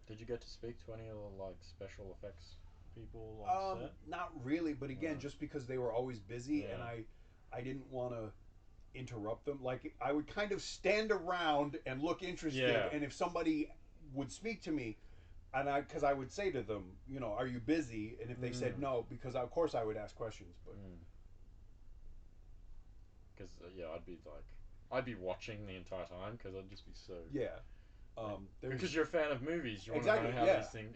S2: Did you get to speak to any of the like special effects people on set?
S1: Not really, but again, just because they were always busy and I didn't want to interrupt them. Like I would kind of stand around and look interested, and if somebody would speak to me, and because I would say to them, you know, are you busy? And if they said no, because of course I would ask questions, but
S2: because I'd be watching the entire time because I'd just be so because you're a fan of movies, you want to know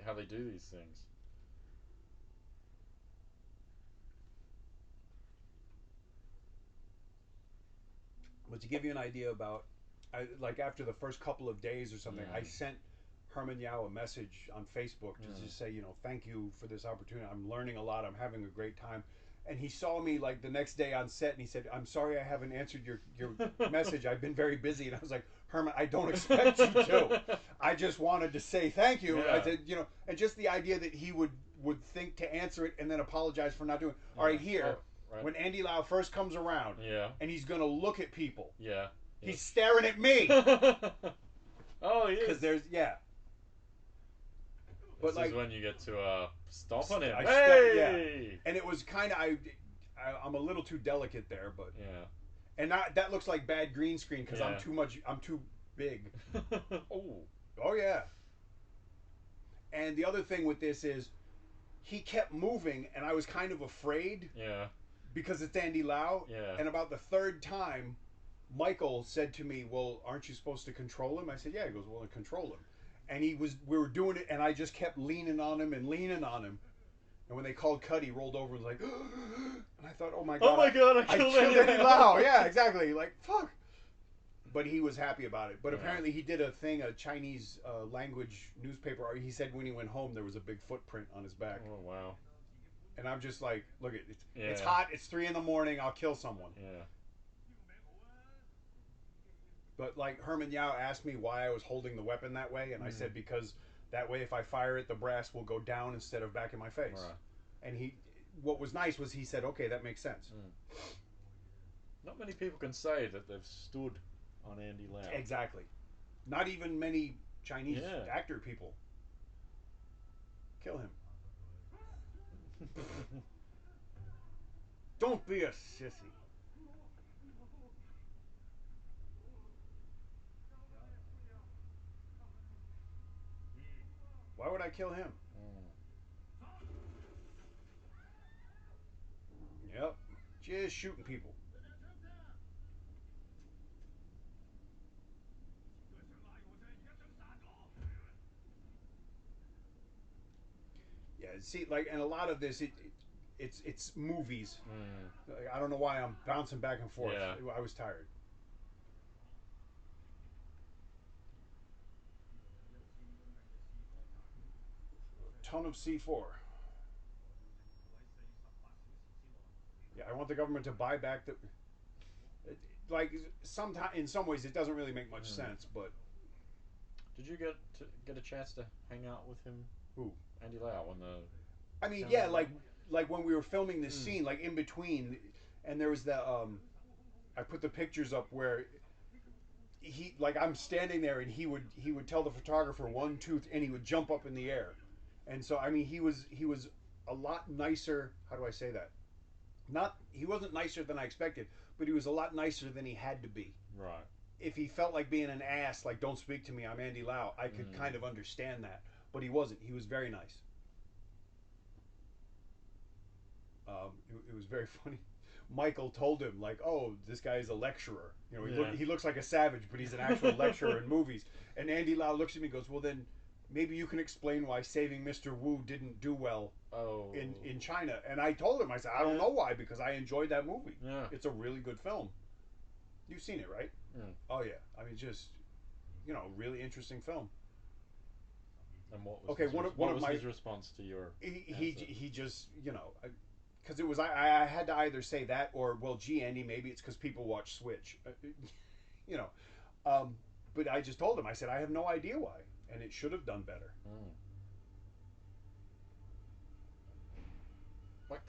S2: how they do these things.
S1: But to give you an idea about, like after the first couple of days or something, I sent Herman Yao a message on Facebook to just say, you know, thank you for this opportunity. I'm learning a lot. I'm having a great time. And he saw me like the next day on set, and he said, I'm sorry I haven't answered your message. I've been very busy. And I was like, Herman, I don't expect you to. I just wanted to say thank you. I said, you know, and just the idea that he would think to answer it and then apologize for not doing it. All right, here. Right. When Andy Lau first comes around, and he's gonna look at people, he's staring at me.
S2: Oh, he is.
S1: Because there's
S2: But this is when you get to stomp on him.
S1: And it was kind of I'm a little too delicate there, but and that looks like bad green screen because I'm too big. Oh yeah. And the other thing with this is, he kept moving, and I was kind of afraid. Because it's Andy Lau. And about the third time, Michael said to me, well, aren't you supposed to control him? I said, yeah. He goes, well, then control him. And we were doing it, and I just kept leaning on him. And when they called cut, he rolled over and was like, and I thought, oh my God, I killed Andy Lau. Yeah, exactly. Like, fuck. But he was happy about it. But apparently he did a Chinese language newspaper. He said when he went home, there was a big footprint on his back.
S2: Oh, wow.
S1: And I'm just like, look, it's hot. It's 3 a.m. I'll kill someone. But like Herman Yao asked me why I was holding the weapon that way, and I said because that way if I fire it, the brass will go down instead of back in my face. And what was nice was he said, okay, that makes sense.
S2: Not many people can say that they've stood on Andy Lau.
S1: Exactly. Not even many Chinese actor people. Kill him. Don't be a sissy. Why would I kill him? Yep. Just shooting people. Yeah, see, like, and a lot of this, it's movies. I don't know why I'm bouncing back and forth. I was tired. A ton of C4. want the government to buy back the. Like in some ways, it doesn't really make much sense. But
S2: did you get a chance to hang out with him?
S1: Who?
S2: Andy Lau on the.
S1: I mean, yeah, like when we were filming this scene, like in between, and there was the I put the pictures up where he like I'm standing there and he would tell the photographer 1, 2, and he would jump up in the air, and so I mean he was a lot nicer. How do I say that? He wasn't nicer than I expected, but he was a lot nicer than he had to be.
S2: Right.
S1: If he felt like being an ass, like don't speak to me, I'm Andy Lau, I could kind of understand that, but he wasn't. He was very nice. It was very funny. Michael told him like, "Oh, this guy's a lecturer. You know, he looks like a savage, but he's an actual lecturer in movies." And Andy Lau looks at me and goes, "Well, then maybe you can explain why Saving Mr. Wu didn't do well in China." And I told him, I said, "I don't know why, because I enjoyed that movie.
S2: Yeah.
S1: It's a really good film. You've seen it, right?" Oh yeah. I mean, just really interesting film.
S2: And what was his response to your?
S1: He just because it was I had to either say that or, well, gee, Andy, maybe it's because people watch Switch, but I just told him, I said, I have no idea why, and it should have done better.
S2: Like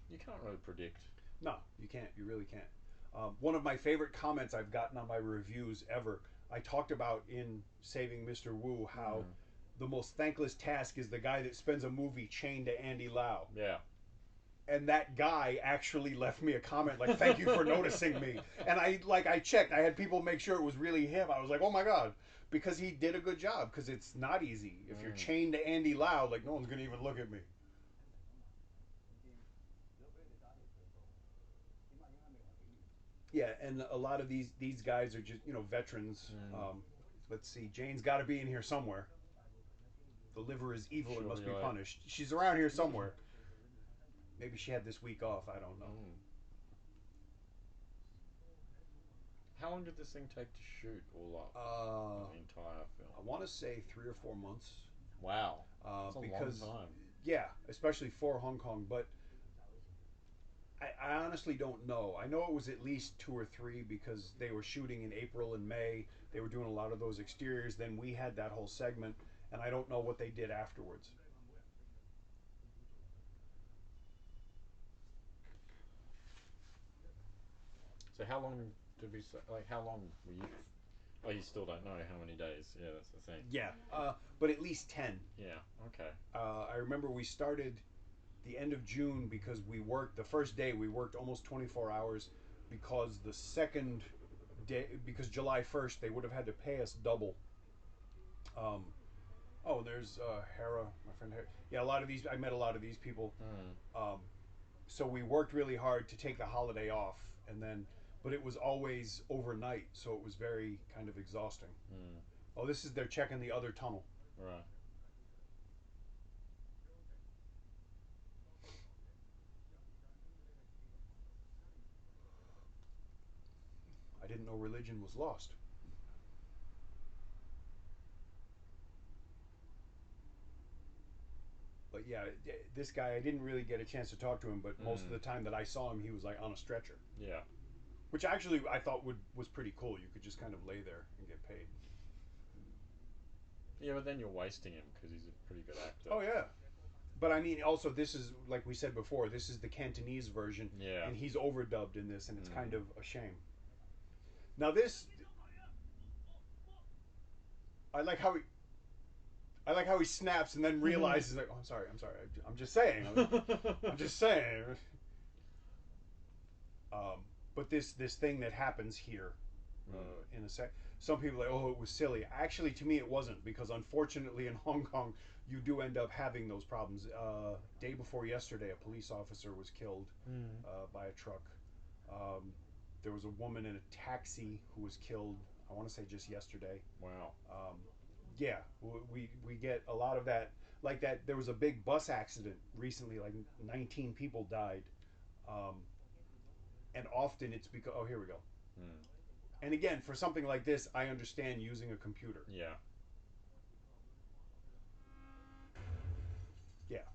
S2: you can't really predict.
S1: No, you can't. You really can't. One of my favorite comments I've gotten on my reviews ever, I talked about in Saving Mr. Wu how the most thankless task is the guy that spends a movie chained to Andy Lau.
S2: Yeah.
S1: And that guy actually left me a comment like, "Thank you for noticing me." And I checked. I had people make sure it was really him. I was like, "Oh my god," because he did a good job. Because it's not easy if you're chained to Andy Lau. Like, no one's gonna even look at me. Yeah, and a lot of these guys are just veterans. Let's see, Jane's got to be in here somewhere. The liver is evil and must be punished. She's around here somewhere. Maybe she had this week off. I don't know.
S2: How long did this thing take to shoot all up? The entire film.
S1: I want to say 3 or 4 months.
S2: Wow. That's a long time.
S1: Yeah, especially for Hong Kong. But I honestly don't know. I know it was at least 2 or 3 because they were shooting in April and May. They were doing a lot of those exteriors. Then we had that whole segment, and I don't know what they did afterwards.
S2: So how long did we say? Like, how long were you? Oh, you still don't know how many days. Yeah, that's the thing.
S1: Yeah, but at least 10.
S2: Yeah. Okay.
S1: I remember we started the end of June because we worked the first day. We worked almost 24 hours because the second day, because July 1st, they would have had to pay us double. There's Hera, my friend Hera. Yeah, I met a lot of these people. So we worked really hard to take the holiday off, but it was always overnight, so it was very kind of exhausting. Oh, they're checking the other tunnel.
S2: Right.
S1: I didn't know religion was lost. But yeah, this guy, I didn't really get a chance to talk to him, but most of the time that I saw him, he was like on a stretcher.
S2: Yeah.
S1: Which actually I thought was pretty cool. You could just kind of lay there and get paid.
S2: Yeah, but then you're wasting him because he's a pretty good actor.
S1: Oh yeah. But I mean, also, this is, like we said before, this is the Cantonese version.
S2: Yeah.
S1: And he's overdubbed in this, and it's kind of a shame. Now I like how he snaps and then realizes, like, "Oh, I'm sorry. I'm just saying. I'm just saying." But this thing that happens here, in a sec, some people are like, "Oh, it was silly." Actually, to me, it wasn't, because unfortunately in Hong Kong, you do end up having those problems. Day before yesterday, a police officer was killed by a truck. There was a woman in a taxi who was killed, I want to say just yesterday.
S2: Wow.
S1: Yeah, we get a lot of that. Like that, there was a big bus accident recently, like 19 people died. And often it's because, oh, here we go. And again, for something like this, I understand using a computer.
S2: Yeah.
S1: Yeah.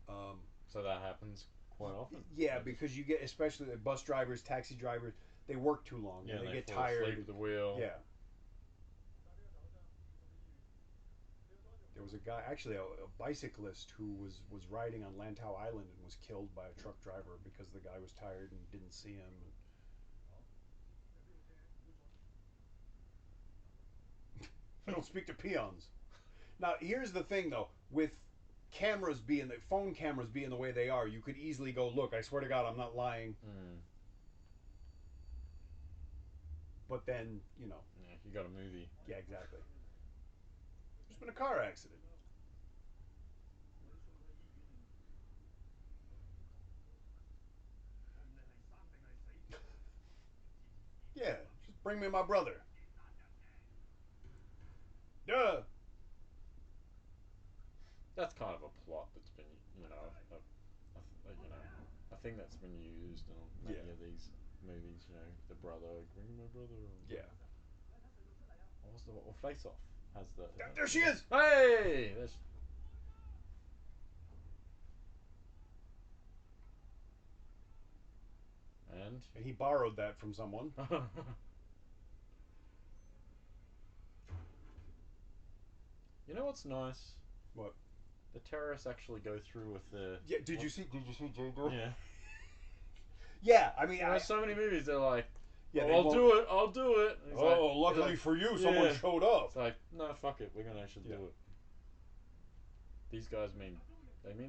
S2: So that happens quite often.
S1: Yeah, because you get, especially the bus drivers, taxi drivers, they work too long
S2: Yeah,
S1: and they get
S2: fall asleep
S1: tired.
S2: at the wheel.
S1: Yeah. There was a guy, actually a bicyclist, who was riding on Lantau Island and was killed by a truck driver because the guy was tired and didn't see him. I don't speak to peons. Now, here's the thing, though. With phone cameras being the way they are, you could easily go, look, I swear to God, I'm not lying.
S2: Mm.
S1: But then, you know.
S2: Yeah, you got a movie.
S1: Yeah, exactly. There's been a car accident. Yeah, just bring me my brother. Duh.
S2: That's kind of a plot that's been, you know, you know, a thing that's been used in many of these movies. You know, the brother, bring my brother.
S1: Yeah.
S2: Face Off has the.
S1: There she is.
S2: Hey. And
S1: he borrowed that from someone.
S2: You know what's nice?
S1: What?
S2: The terrorists actually go through with the.
S1: Yeah. Did you see Jay do it?
S2: Yeah.
S1: Yeah. I mean,
S2: There's so many movies they're like.
S1: Yeah,
S2: I'll do it. I'll do it.
S1: Oh, like, luckily for you, someone showed up.
S2: It's like, no, fuck it. We're gonna actually do it. These guys mean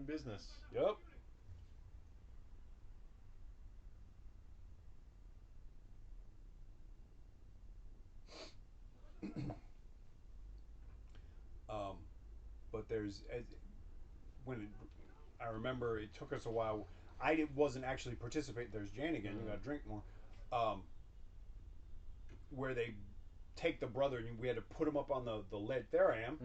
S2: business.
S1: Yep. But there's I remember it took us a while. Wasn't actually participating. There's Jane again. You got to drink more. Where they take the brother and we had to put him up on the ledge. There I am.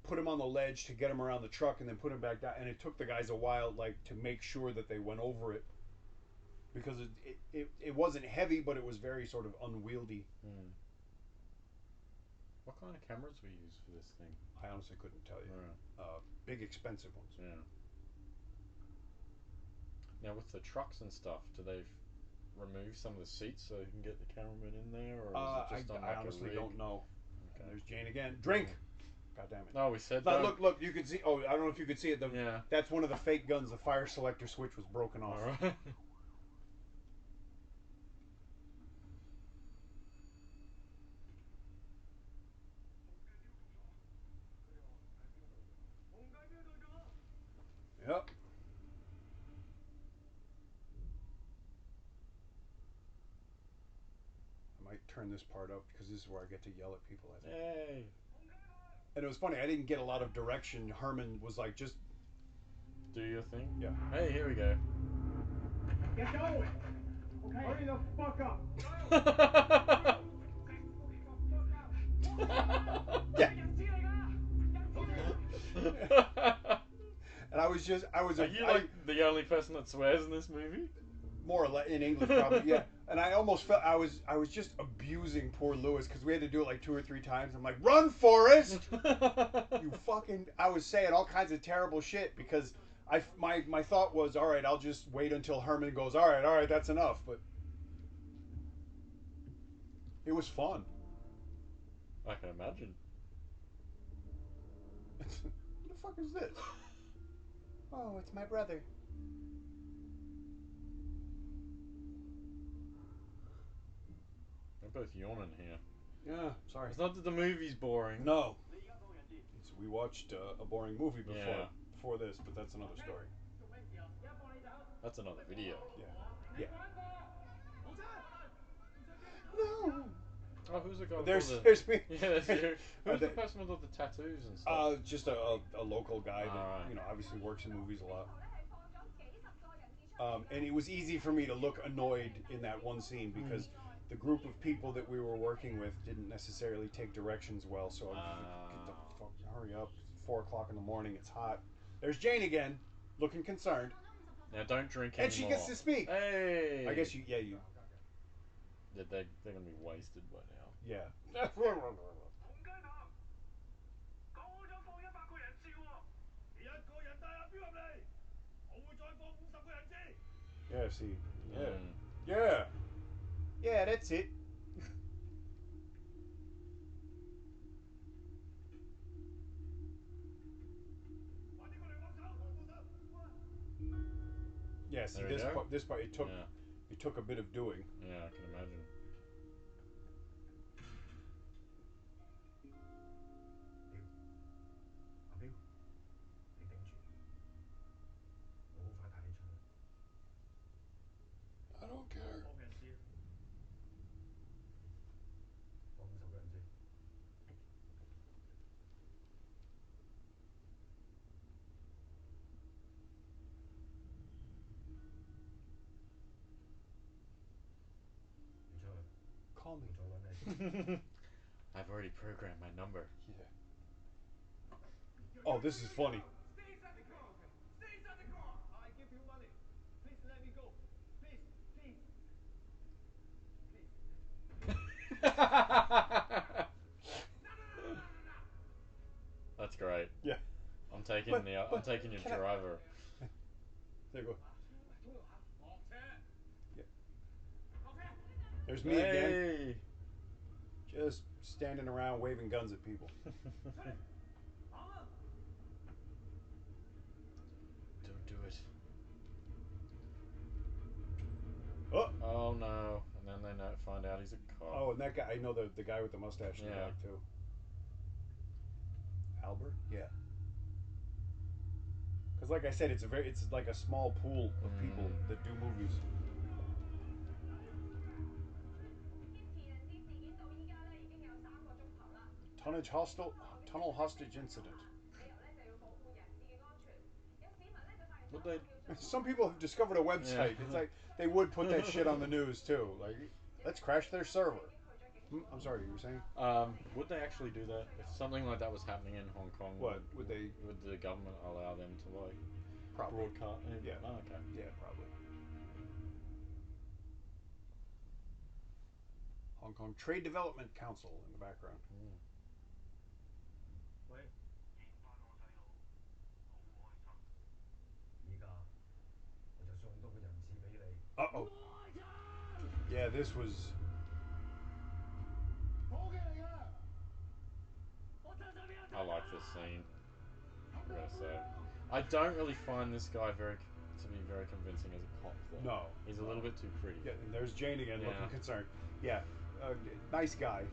S1: Put him on the ledge to get him around the truck and then put him back down. And it took the guys a while, like, to make sure that they went over it, because it wasn't heavy, but it was very sort of unwieldy.
S2: What kind of cameras we use for this thing?
S1: I honestly couldn't tell you.
S2: Right.
S1: Big expensive ones.
S2: Yeah. Now with the trucks and stuff, do they remove some of the seats so you can get the cameraman in there, or is it just on like
S1: I honestly
S2: a rig?
S1: don't know.
S2: Okay.
S1: There's Jane again. Drink. God damn it.
S2: No, we said
S1: no, look, you can see. Oh, I don't know if you could see it. That's one of the fake guns. The fire selector switch was broken off.
S2: All right.
S1: Yep. I might turn this part up because this is where I get to yell at people, I think.
S2: Hey.
S1: And it was funny, I didn't get a lot of direction. Herman was like, just
S2: do your thing.
S1: Yeah.
S2: Hey, here we go.
S3: Get going. Okay. Hurry the fuck up.
S1: Yeah. And I was
S2: Are you like the only person that swears in this movie?
S1: More or less in English, probably. Yeah. And I almost felt I was just abusing poor Lewis because we had to do it like 2 or 3 times. I'm like, run, Forrest! You fucking! I was saying all kinds of terrible shit because my thought was, all right, I'll just wait until Herman goes, all right, that's enough. But it was fun.
S2: I can imagine.
S1: What the fuck is this? Oh, it's my brother.
S2: We're both yawning here.
S1: Yeah, sorry.
S2: It's not that the movie's boring.
S1: No. We watched a boring movie before this, but that's another story.
S2: That's another video.
S1: Yeah. No.
S2: Oh, who's the guy?
S1: There's me.
S2: Yeah, that's you. Who's the person with all the tattoos and stuff?
S1: Just a local guy that obviously works in movies a lot. And it was easy for me to look annoyed in that one scene because the group of people that we were working with didn't necessarily take directions well. So get the fuck, hurry up! It's 4 o'clock in the morning. It's hot. There's Jane again, looking concerned.
S2: Now don't drink anymore.
S1: And she gets to speak.
S2: Hey.
S1: I guess you.
S2: They're gonna be wasted by now.
S1: Yeah. Yeah, see. Yeah.
S2: Mm.
S1: Yeah. Yeah, that's it. Yeah, see
S2: There we go.
S1: this part
S2: Yeah.
S1: it took a bit of doing.
S2: Yeah, I can imagine.
S1: I don't care. Call me.
S2: I've already programmed my number.
S1: Yeah. Oh, this is funny.
S3: Stay inside the car. Stay inside the car. I give you money. Please let me go. Please, please, please. No.
S2: That's great.
S1: Yeah.
S2: I'm taking
S1: But-
S2: I'm taking your
S1: can I-
S2: driver.
S1: There you go.
S3: 落車。
S1: Yeah.
S3: 落車。
S1: There's me again.
S2: Hey.
S1: Just standing around waving guns at people.
S3: 出嚟。行啊！
S2: Don't do it.
S1: Oh.
S2: Oh no! And then they find out he's a cop.
S1: Oh, and that guy, I know the guy with the mustache in the
S2: Yeah.
S1: back too. Albert? Yeah. Because like I said, it's like a small pool of people that do movies. Tunnel hostage incident.
S2: Would they?
S1: Some people have discovered a website. It's like they would put that shit on the news too. Like, let's crash their server. I'm sorry, you were saying?
S2: Would they actually do that if something like that was happening in Hong Kong?
S1: What would they?
S2: Would the government allow them to like
S1: Probably.
S2: broadcast?
S1: Yeah.
S2: Oh, okay.
S1: Yeah, probably. Hong Kong Trade Development Council in the background.
S3: 喂。見翻我仔佬，好開心。依家我就送多個人質俾你。
S1: Uh-oh. Yeah, this was.
S3: 伙計嚟㗎。
S2: I like this scene. I gotta say, I don't really find this guy to be very convincing as a cop. Though.
S1: No.
S2: He's a little bit too pretty.
S1: Yeah, and there's Jane again,
S2: Yeah.
S1: looking concerned. Yeah, nice guy.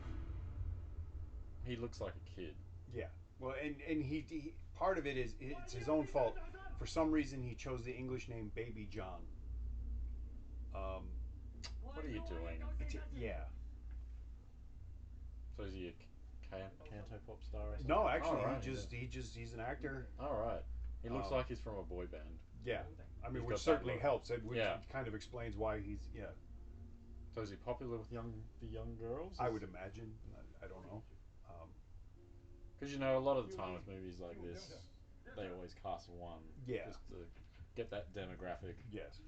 S2: He looks like a kid.
S1: Yeah. Well, and he part of it is it's his own fault. For some reason, he chose the English name Baby John.
S2: What are you doing?
S1: Yeah.
S2: So is he a canto pop star or something?
S1: No, actually,
S2: Oh, right.
S1: he's an actor.
S2: All right. He looks like he's from a boy band.
S1: Yeah. I mean,
S2: He's
S1: which
S2: got that
S1: certainly
S2: look.
S1: helps. Which
S2: Yeah.
S1: kind of explains why he's
S2: So is he popular with the young girls?
S1: I would imagine. I don't know.
S2: Because a lot of the time with movies like this, they always cast one.
S1: Yeah.
S2: Just to get that demographic.
S1: Yes.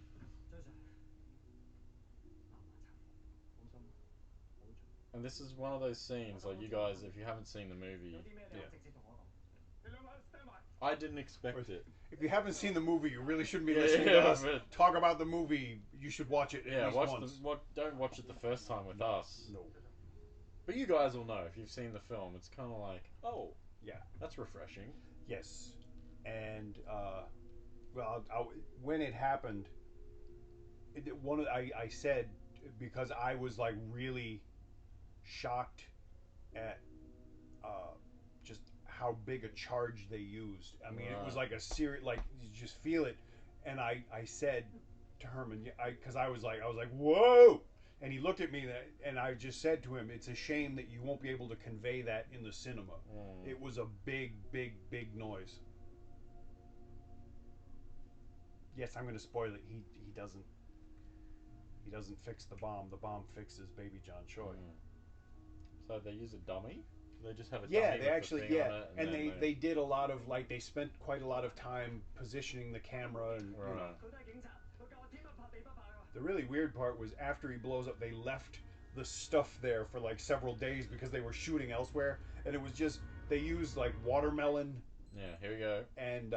S2: And this is one of those scenes, like you guys, if you haven't seen the movie, I didn't expect it.
S1: If you haven't seen the movie, you really shouldn't be
S2: Yeah,
S1: listening
S2: yeah,
S1: to us
S2: but-
S1: talk about the movie. You should watch it at least once.
S2: Don't watch it the first time with us.
S1: No.
S2: But you guys will know if you've seen the film. It's kind of like, oh,
S1: Yeah.
S2: that's refreshing.
S1: Yes. And well, when it happened, I said, because I was like really shocked at just how big a charge they used. I mean, it was like a serious, like you just feel it. And I said to Herman, because I was like, whoa. And he looked at me, and I just said to him, it's a shame that you won't be able to convey that in the cinema. It was a big, big, big noise. Yes, I'm going to spoil it. He doesn't fix the bomb. The bomb fixes Baby John Choi.
S2: So they use a dummy? They just have a
S1: Yeah,
S2: dummy
S1: they
S2: with
S1: actually
S2: the thing on it,
S1: and they did a lot of they spent quite a lot of time positioning the camera and you know. The really weird part was after he blows up, they left the stuff there for like several days because they were shooting elsewhere, and it was just they used like watermelon.
S2: Yeah, here we go.
S1: And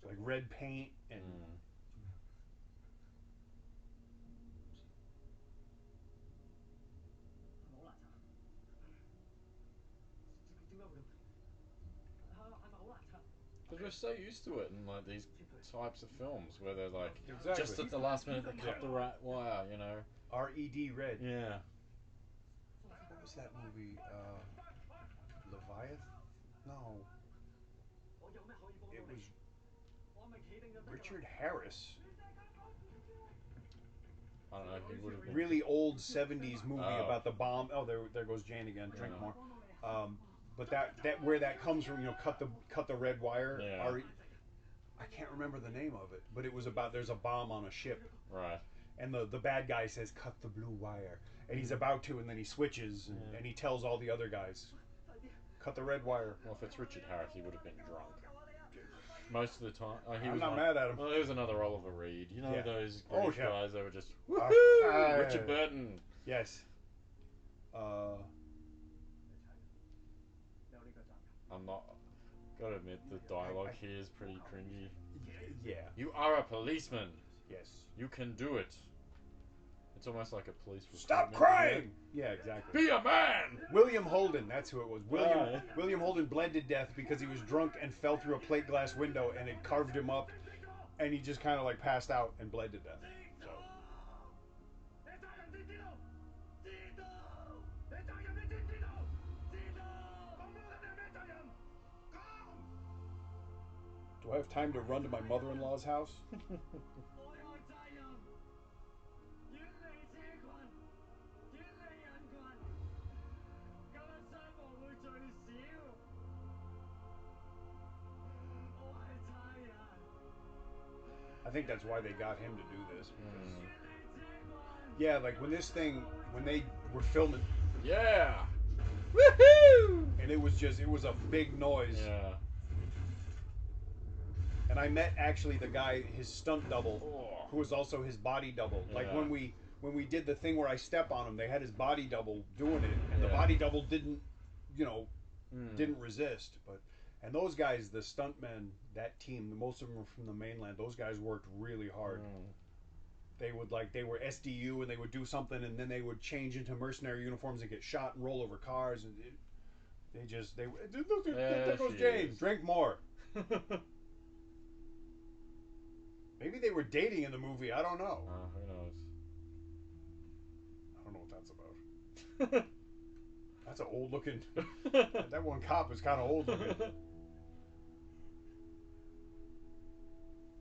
S1: like red paint and.
S2: Because we're so used to it in like these types of films where they're like
S1: Exactly.
S2: just at the last minute they cut the right wire, you know.
S1: R.E.D. Red.
S2: Yeah.
S1: What was that movie? Leviathan? No. It was Richard Harris.
S2: I don't know. He would have been
S1: Really old 70s movie about the bomb. Oh, there goes Jane again. Drink more. But that where that comes from, you know, cut the red wire.
S2: Yeah.
S1: I can't remember the name of it, but it was about there's a bomb on a ship.
S2: Right.
S1: And the bad guy says cut the blue wire, and he's about to, and then he switches, and he tells all the other guys, cut the red wire.
S2: Well, if it's Richard Harris, he would have been drunk most of the time.
S1: I'm not mad at him.
S2: Well, there was another Oliver Reed. You know those British guys that were just
S1: woohoo!
S2: Richard Burton.
S1: Yes.
S2: I'm not. Gotta admit, the dialogue here is pretty cringy.
S1: Yeah.
S2: You are a policeman.
S1: Yes.
S2: You can do it. It's almost like a police.
S1: Stop crying! Yeah, exactly.
S2: Be a man!
S1: William Holden, that's who it was. William Holden bled to death because he was drunk and fell through a plate glass window and it carved him up, and he just kind of like passed out and bled to death. So. Do I have time to run to my mother-in-law's house? I think that's why they got him to do this. Yeah, like when they were filming.
S2: Yeah! Woohoo!
S1: And it was a big noise.
S2: Yeah.
S1: And I met actually the guy, his stunt double, who was also his body double. Like when we did the thing where I step on him, they had his body double doing it, and the body double didn't, didn't resist. And those guys, the stuntmen, that team, most of them were from the mainland. Those guys worked really hard. They were SDU, and they would do something, and then they would change into mercenary uniforms and get shot and roll over cars, and there goes James. Drink more. Maybe they were dating in the movie. I don't know.
S2: Who knows?
S1: I don't know what that's about. That's an old looking. That one cop is kind of old looking.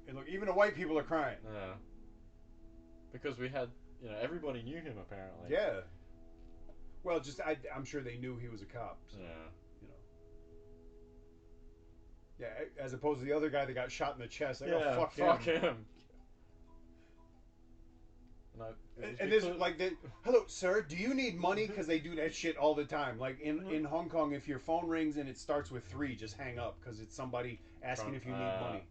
S1: And look, even the white people are crying.
S2: Yeah. Because we had, everybody knew him apparently.
S1: Yeah. Well, I'm sure they knew he was a cop. So,
S2: yeah.
S1: Yeah, as opposed to the other guy that got shot in the chest. Like, oh, fuck
S2: him.
S1: And this is like, hello, sir, do you need money? Because they do that shit all the time. Like in Hong Kong, if your phone rings and it starts with 3, just hang up because it's somebody asking if you need money.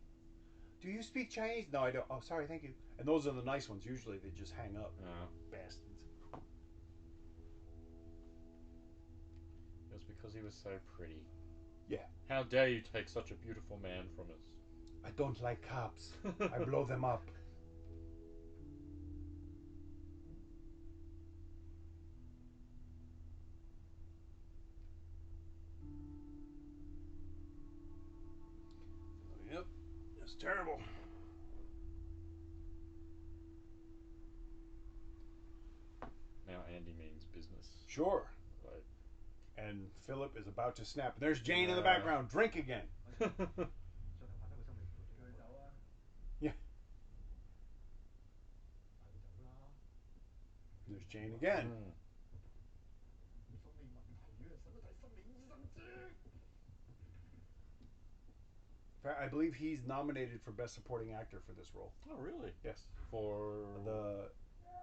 S1: Do you speak Chinese? No, I don't. Oh, sorry, thank you. And those are the nice ones. Usually they just hang up. Bastards.
S2: It was because he was so pretty.
S1: Yeah.
S2: How dare you take such a beautiful man from us?
S1: I don't like cops. I blow them up. Yep. It's terrible.
S2: Now Andy means business.
S1: Sure. And Philip is about to snap. There's Jane in the background. Drink again. Yeah. There's Jane again. I believe he's nominated for Best Supporting Actor for this role.
S2: Oh, really?
S1: Yes.
S2: For
S1: the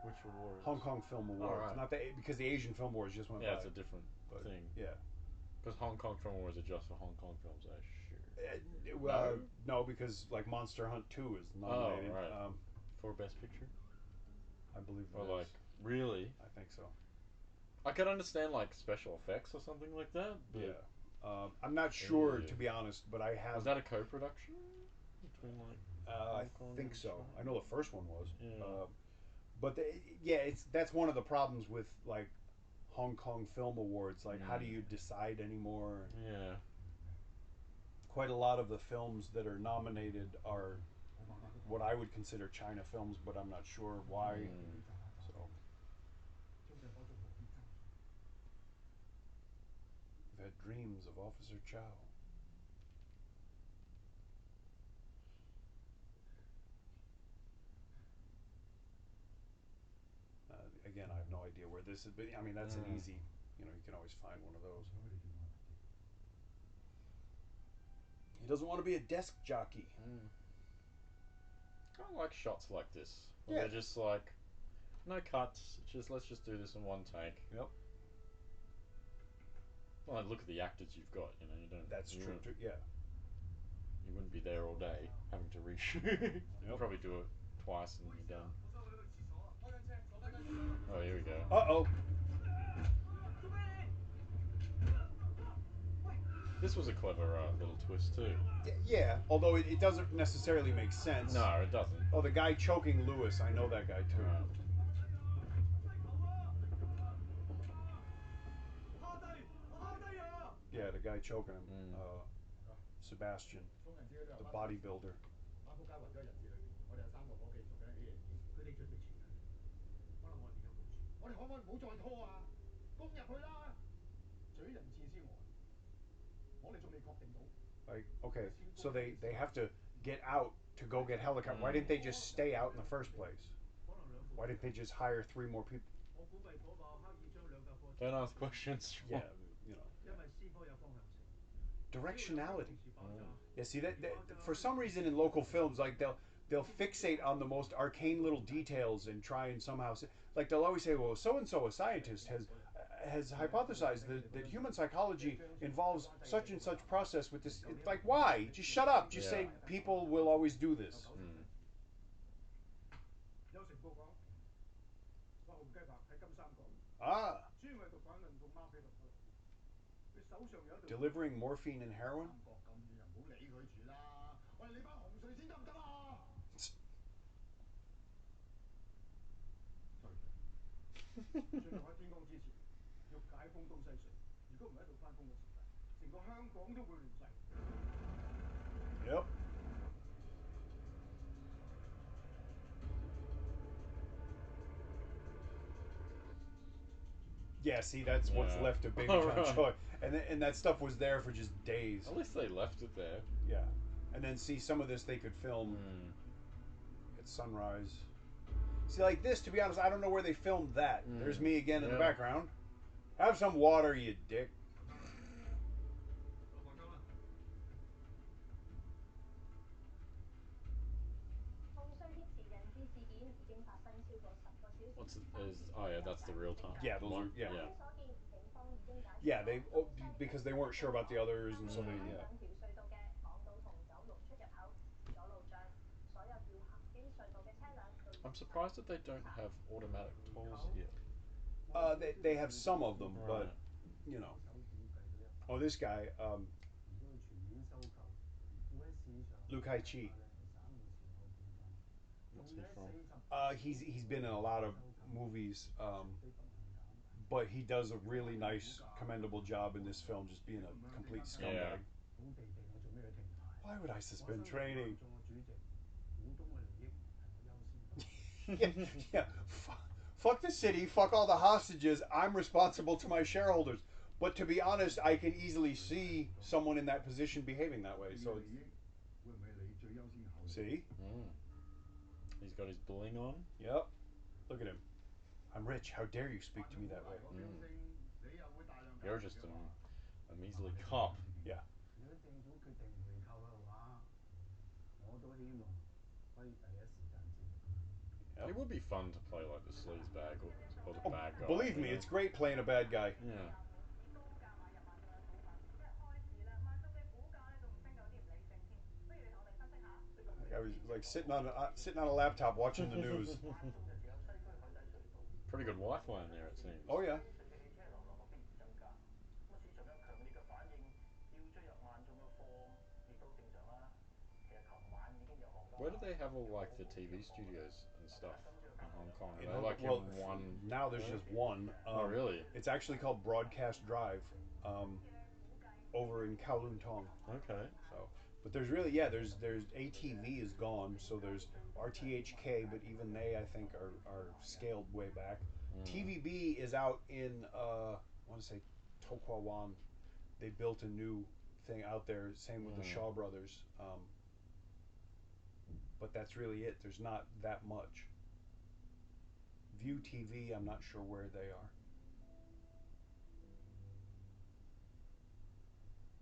S2: which award?
S1: Hong Kong Film Awards.
S2: Oh, right.
S1: Not because the Asian Film Awards just went by.
S2: Yeah, it's a different thing.
S1: Yeah.
S2: Because Hong Kong Film Awards are just for Hong Kong films, I sure.
S1: No, because like Monster Hunt 2 is nominated.
S2: Oh, right. For Best Picture?
S1: I believe it
S2: is. Really?
S1: I think so.
S2: I could understand like special effects or something like that. But
S1: yeah. I'm not sure, to be honest, but I have...
S2: Was that a co-production? between like
S1: I
S2: Hong Kong
S1: think
S2: and
S1: so.
S2: China?
S1: I know the first one was.
S2: Yeah.
S1: But yeah, that's one of the problems with like Hong Kong Film Awards. Like, how do you decide anymore?
S2: Yeah.
S1: Quite a lot of the films that are nominated are what I would consider China films, but I'm not sure why. So I've had dreams of Officer Chow. Again, I have no idea where this is, but I mean that's an easy. You can always find one of those. He doesn't want to be a desk jockey.
S2: I like shots like this. Where
S1: Yeah.
S2: they're just like, no cuts. Let's just do this in one take.
S1: Yep.
S2: Well, look at the actors you've got. You don't.
S1: That's true too. Yeah.
S2: You wouldn't be there all day having to reshoot. You'll probably do it twice and you're done. Oh, here we go.
S1: Uh-oh.
S2: This was a clever little twist too.
S1: Yeah, although it doesn't necessarily make sense.
S2: No, it doesn't.
S1: Oh, the guy choking Lewis, I know that guy too. Yeah, the guy choking him. Sebastian, the bodybuilder. Like, okay, so they have to get out to go get helicopter. Why didn't they just stay out in the first place? Why didn't they just hire 3 more people?
S2: Don't ask questions.
S1: Yeah, directionality. Yeah, see that for some reason in local films, like they'll fixate on the most arcane little details and try and somehow like they'll always say, well, so and so, a scientist, has hypothesized that human psychology involves such and such process with this. It's like, why? Just shut up. Just say people will always do this. Ah. Delivering morphine and heroin? Yep. Yeah, see, that's what's left of Baby John Choi. And that stuff was there for just days.
S2: At least they left it there.
S1: Yeah. And then see, some of this they could film at sunrise. See, like this, to be honest, I don't know where they filmed that. There's me again in the background. Have some water, you dick.
S2: Oh yeah, that's the real time.
S1: Yeah, those are yeah. They because they weren't sure about the others, and so they
S2: I'm surprised that they don't have automatic tolls here.
S1: They have some of them, but Oh, this guy, Luke Hai Chi.
S2: What's he from?
S1: He's been in a lot of movies, but he does a really nice, commendable job in this film, just being a complete scumbag. Why would I suspend training? yeah. Fuck the city. Fuck all the hostages. I'm responsible to my shareholders. But to be honest, I can easily see someone in that position behaving that way. So, see?
S2: He's got his bling on.
S1: Yep. Look at him. I'm rich. How dare you speak to me that way?
S2: You're just a measly cop.
S1: Yeah.
S2: Yep. It would be fun to play like the sleazebag or the bad guy.
S1: Believe me, it's great playing a bad guy.
S2: Yeah.
S1: I was like sitting on a laptop watching the news.
S2: Pretty good Wi-Fi in there, it seems.
S1: Oh yeah.
S2: Where do they have all like the TV studios and stuff in Hong Kong? Are they like
S1: well,
S2: in one?
S1: now there's just one.
S2: Oh, really?
S1: It's actually called Broadcast Drive, over in Kowloon Tong.
S2: Okay.
S1: So, but there's really, yeah, there's ATV is gone, so there's RTHK, but even they I think are scaled way back. TVB is out in I want to say To Kwa Wan. They built a new thing out there. Same with the Shaw Brothers. But that's really it. There's not that much. View TV, I'm not sure where they are.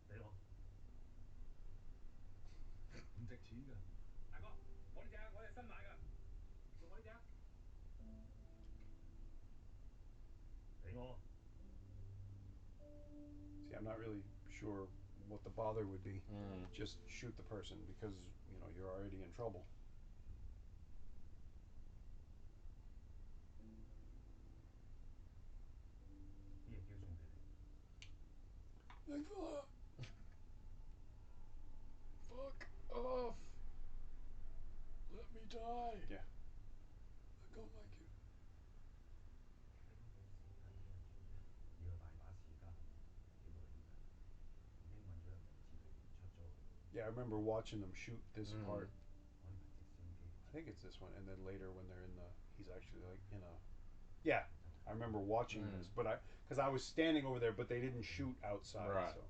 S3: 俾我，唔值錢㗎。大哥，我呢只我哋新買㗎，用我呢只。俾我。
S1: See, I'm not really sure what the bother would be. Just shoot the person because you're already in trouble. Thanks a lot.
S2: Fuck off. Let me die.
S1: Yeah.
S2: I don't like you.
S3: 要有大把時間，幾個月㗎，已經揾咗人嚟設計完出咗去。
S1: Yeah, I remember watching them shoot this part.
S3: 安排直升機。
S1: I think it's this one, and then later when they're in the, he's actually like in a, yeah. I remember watching this, but because I was standing over there, but they didn't shoot outside.
S2: Right.
S1: So.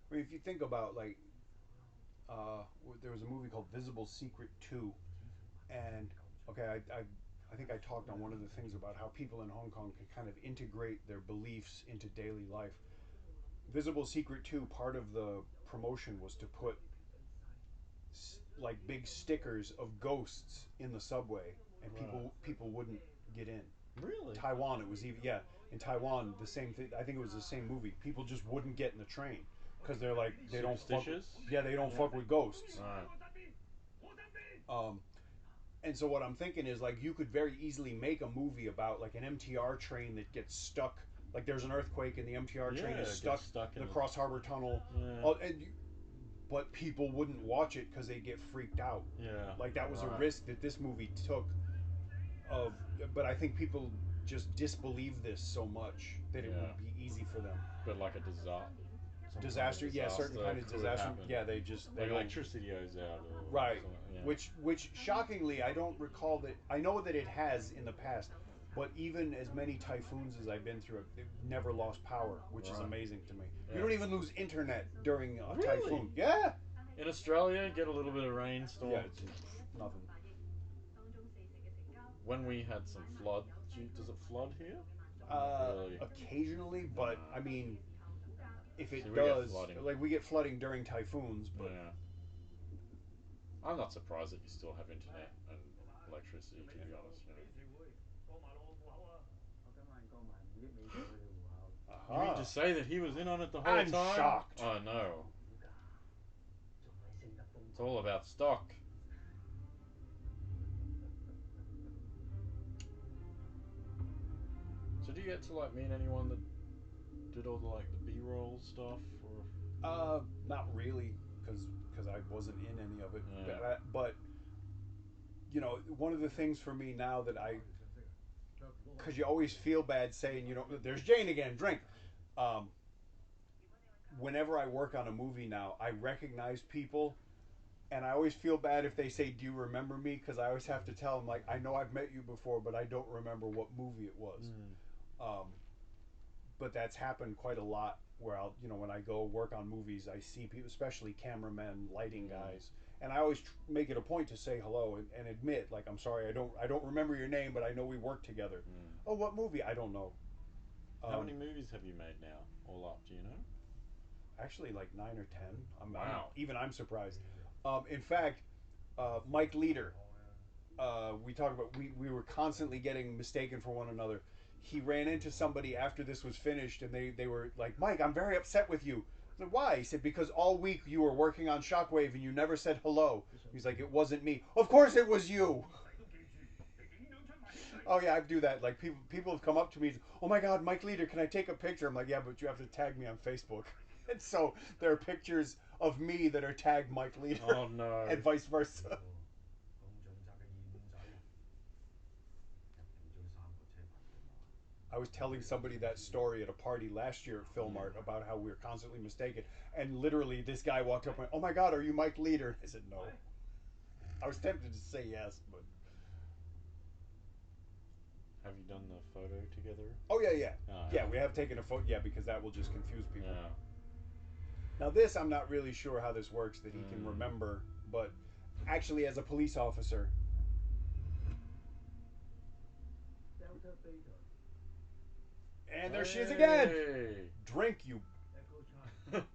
S1: I mean, if you think about like, there was a movie called Visible Secret 2, and okay, I think I talked on one of the things about how people in Hong Kong can kind of integrate their beliefs into daily life. Visible Secret 2, part of the promotion was to put like big stickers of ghosts in the subway, and people wouldn't get in.
S2: Really?
S1: Taiwan, it was even, yeah. In Taiwan, the same thing. I think it was the same movie. People just wouldn't get in the train because they're like they don't fuck. They don't fuck with ghosts.
S2: Right.
S1: And so what I'm thinking is like you could very easily make a movie about like an MTR train that gets stuck. Like there's an earthquake and the MTR train is stuck in the Cross Harbor Tunnel.
S2: Yeah.
S1: But people wouldn't watch it because they get freaked out.
S2: Yeah.
S1: Like that was a risk that this movie took. But I think people just disbelieve this so much that it would be easy for them.
S2: But like a
S1: disaster, yeah, certain kind of disaster.
S2: Happen.
S1: Yeah, they just
S2: like electricity goes out. Or
S1: right.
S2: Yeah.
S1: Which shockingly, I don't recall that. I know that it has in the past. But even as many typhoons as I've been through, it never lost power, which is amazing to me. Yeah. You don't even lose internet during a typhoon. Yeah.
S2: In Australia, get a little bit of rainstorm.
S1: Yeah, it's nothing.
S2: When we had some flood, does it flood here?
S1: Really? Occasionally, but I mean, if it does, like we get flooding during typhoons, but
S2: I'm not surprised that you still have internet and electricity. To be honest, You mean to say that he was in on it the whole time?
S1: I'm shocked.
S2: Oh no. It's all about stock. So do you get to like meet anyone that did all the like the B-roll stuff, or?
S1: Not really, because I wasn't in any of it.
S2: Yeah.
S1: But one of the things for me now that because you always feel bad saying, there's Jane again, drink. Whenever I work on a movie now, I recognize people, and I always feel bad if they say, "Do you remember me?" Because I always have to tell them, like, I know I've met you before, but I don't remember what movie it was. But that's happened quite a lot. Where I'll, when I go work on movies, I see people, especially cameramen, lighting guys, and I always make it a point to say hello and admit, like, I'm sorry, I don't remember your name, but I know we worked together. Oh, what movie? I don't know.
S2: How many movies have you made now, all up? Do you know?
S1: Actually, like 9 or 10. I'm surprised. In fact, Mike Leader, we talked about, we were constantly getting mistaken for one another. He ran into somebody after this was finished, and they were like, "Mike, I'm very upset with you." I said, "Why?" He said, "Because all week you were working on Shockwave and you never said hello." He's like, "It wasn't me." Of course it was you. Oh yeah, I do that. Like people have come up to me. Oh my God, Mike Leader, can I take a picture? I'm like, yeah, but you have to tag me on Facebook. And so there are pictures of me that are tagged Mike Leader.
S2: Oh no.
S1: And vice versa.
S3: 咁盡責嘅二五仔，一定追三個車牌號碼。
S1: I was telling somebody that story at a party last year at Film Art about how we were constantly mistaken. And literally, this guy walked up and went, "Oh my God, are you Mike Leader?" I said, "No." I was tempted to say yes, but.
S2: Have you done the photo together?
S1: Oh, yeah.
S2: Oh,
S1: yeah, we have taken a photo. Yeah, because that will just confuse people.
S2: Yeah.
S1: Now, this, I'm not really sure how this works, that he can remember. But actually, as a police officer.
S3: Delta Beta
S1: And there she is again.
S2: Hey.
S1: Drink, you.
S3: Echo Charlie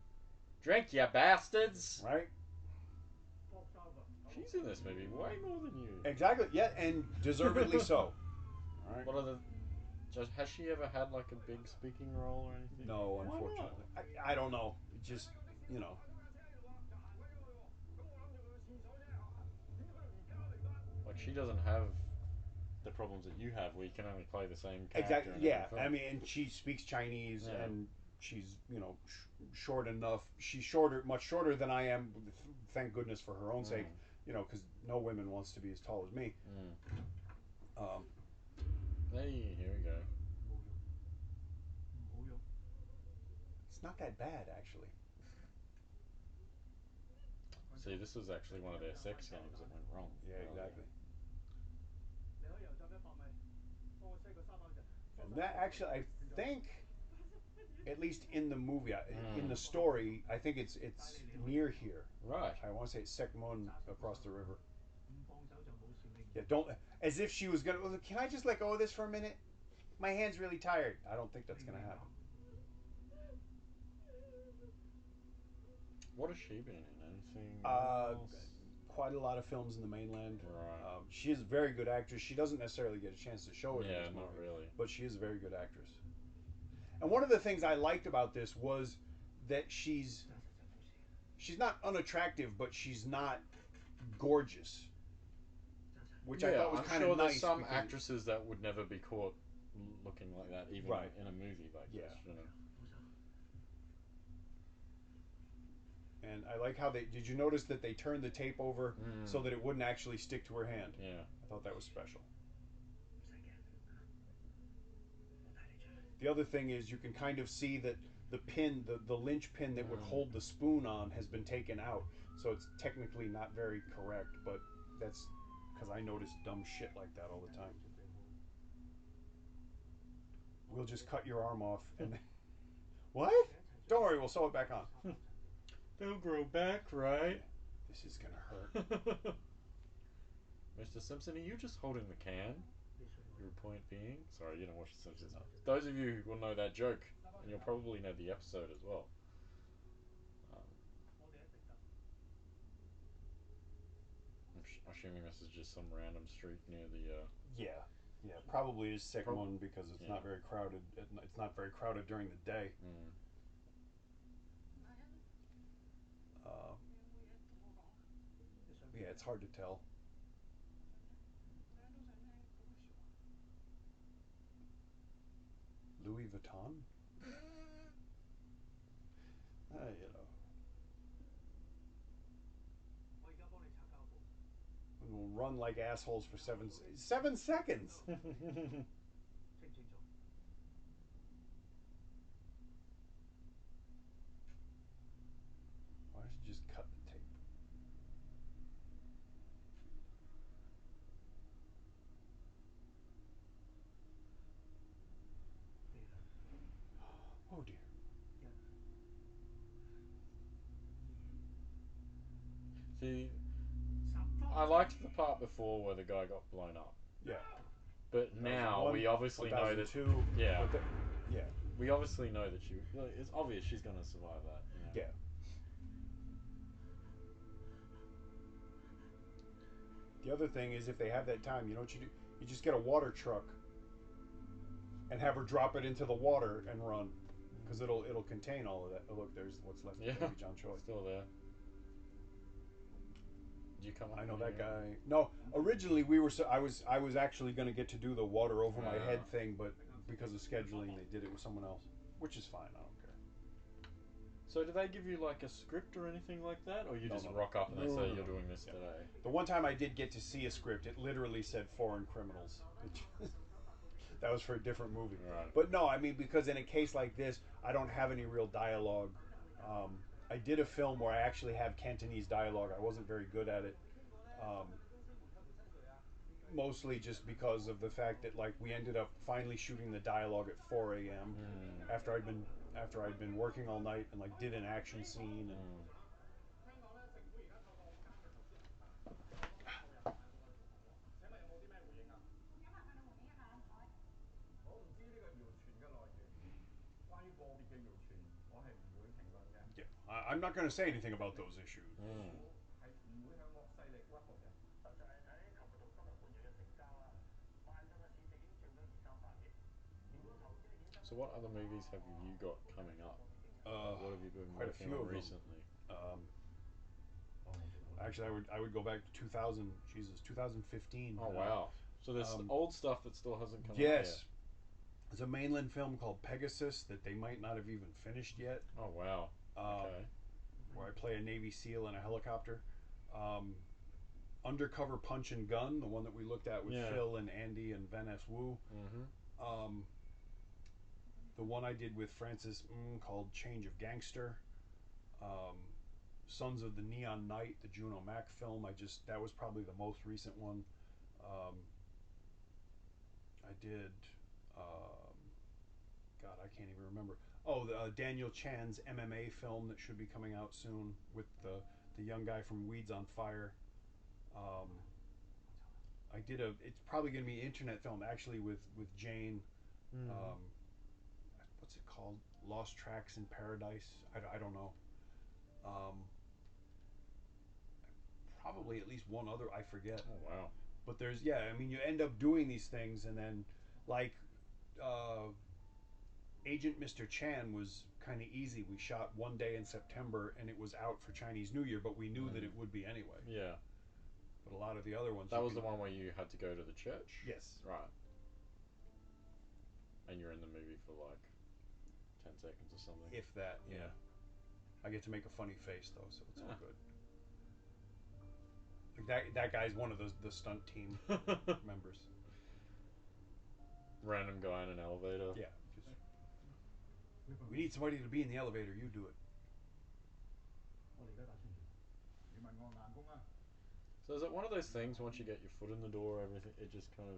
S2: Drink, you bastards.
S1: Right?
S3: Fox Alpha.
S2: She's in this movie way more than you.
S1: Exactly. Yeah, and deservedly so. All right.
S2: What are the... Has she ever had like a big speaking role or anything?
S1: No,
S2: Why not?
S1: unfortunately. I don't know. It just, you know.
S2: Like she doesn't have the problems that you have where you can only play the same character.
S1: Exactly.
S2: in
S1: Yeah.
S2: every film.
S1: I mean, and she speaks Chinese,
S2: Yeah.
S1: and she's, you know, short enough. She's shorter, much shorter than I am. Thank goodness for her own sake. You know, because no woman wants to be as tall as me.
S2: Hey, here we go.
S1: It's not that bad, actually.
S2: See, this was actually one of their sex games that went wrong.
S1: Yeah, exactly.
S3: 你可以游浸100米，幫我車個沙包仔。
S1: And that actually, I think, at least in the movie, in the story, I think it's near here.
S2: Right.
S1: I want to say it's Sekmon across the river.
S3: 唔放手就冇少你。
S1: Yeah, don't. As if she was gonna. "Well, can I just let go of this for a minute? My hand's really tired." I don't think that's gonna happen.
S2: What has she been in? Anything
S1: Uh,
S2: else?
S1: Quite a lot of films in the mainland.
S2: Right.
S1: She is a very good actress. She doesn't necessarily get a chance to show it in
S2: Yeah,
S1: this
S2: not
S1: movie,
S2: really.
S1: but she is a very good actress. And one of the things I liked about this was that she's not unattractive, but she's not gorgeous, which I thought was kind
S2: I'm sure
S1: of nice.
S2: there's some
S1: because-
S2: actresses that would never be caught looking like that, even
S1: Right.
S2: in a movie like
S1: Yeah.
S2: this. You know.
S1: And I like how they. Did you notice that they turned the tape over so that it wouldn't actually stick to her hand?
S2: Yeah.
S1: I thought that was special. The other thing is you can kind of see that the pin, the linch pin that would hold the spoon on has been taken out. So it's technically not very correct, but that's because I notice dumb shit like that all the time. We'll just cut your arm off and then... What? Don't worry, we'll sew it back on.
S2: They'll grow back, right?
S1: This is gonna hurt.
S2: Mr. Simpson, are you just holding the can? Your point being? Sorry, you don't watch The Simpsons. Those of you who will know that joke, and you'll probably know the episode as well. I'm assuming this is just some random street near the...
S1: Yeah, probably is Sekmon because it's not very crowded. It's not very crowded during the day. Yeah, it's hard to tell. Louis Vuitton? You know. We'll run like assholes for 7 seconds. Why don't you just cut the tape? Oh dear.
S2: See, I liked the part before where the guy got blown up.
S1: Yeah.
S2: But now we obviously know that...
S1: 2002.
S2: Yeah.
S1: Yeah.
S2: We obviously know that she... It's obvious she's going to survive that. You know?
S1: Yeah. The other thing is, if they have that time, you know what you do? You just get a water truck and have her drop it into the water and run, because it'll contain all of that. Oh, look, there's what's left of Baby John Choi.
S2: Still there. Did you come up
S1: I know
S2: with
S1: that
S2: your-
S1: guy. No, originally we were. I was actually going to get to do the water over my
S2: Ah.
S1: head thing, but because of scheduling, they did it with someone else, which is fine. I don't care.
S2: So do they give you like a script or anything like that, or you
S1: No,
S2: just
S1: no, no.
S2: rock up and they
S1: No,
S2: say
S1: no,
S2: you're
S1: no.
S2: doing this
S1: Yeah.
S2: today?
S1: The one time I did get to see a script, it literally said foreign criminals. That was for a different movie.
S2: Right.
S1: But no, I mean, because in a case like this, I don't have any real dialogue. I did a film where I actually have Cantonese dialogue. I wasn't very good at it. Mostly just because of the fact that like we ended up finally shooting the dialogue at 4 a.m. After I'd been working all night and like did an action scene and yeah, I'm not going to say anything about those issues.
S2: So what other movies have you got coming up? What have you been
S1: Quite a
S2: working
S1: few
S2: on
S1: of them.
S2: recently?
S1: Actually, I would go back to 2015.
S2: Oh wow! So there's old stuff that still hasn't come out
S1: Yes.
S2: yet.
S1: There's a mainland film called Pegasus that they might not have even finished yet.
S2: Oh wow! Okay.
S1: Where I play a Navy SEAL in a helicopter. Undercover Punch and Gun, the one that we looked at with Phil and Andy and Van S. Wu.
S2: Mm-hmm.
S1: The one I did with Francis called Change of Gangster. Sons of the Neon Night, the Juno Mac film. That was probably the most recent one. I did. God, I can't even remember. Oh, Daniel Chan's MMA film that should be coming out soon with the young guy from Weeds on Fire. I did it's probably going to be an internet film actually with Jane. What's it called? Lost Tracks in Paradise. I don't know. Probably at least one other. I forget.
S2: Oh wow!
S1: But there's I mean, you end up doing these things, and then like Agent Mr. Chan was kind of easy. We shot one day in September, and it was out for Chinese New Year, but we knew that it would be anyway.
S2: Yeah.
S1: But a lot of the other ones.
S2: That was the one where you had to go to the church?
S1: Yes.
S2: Right. And you're in the movie for like 10 seconds or something.
S1: If that, yeah. I get to make a funny face though, so it's all good. Like that guy's one of the stunt team members.
S2: Random guy in an elevator.
S1: Yeah. We need somebody to be in the elevator. You do it.
S2: So is it one of those things once you get your foot in the door, everything it just kind of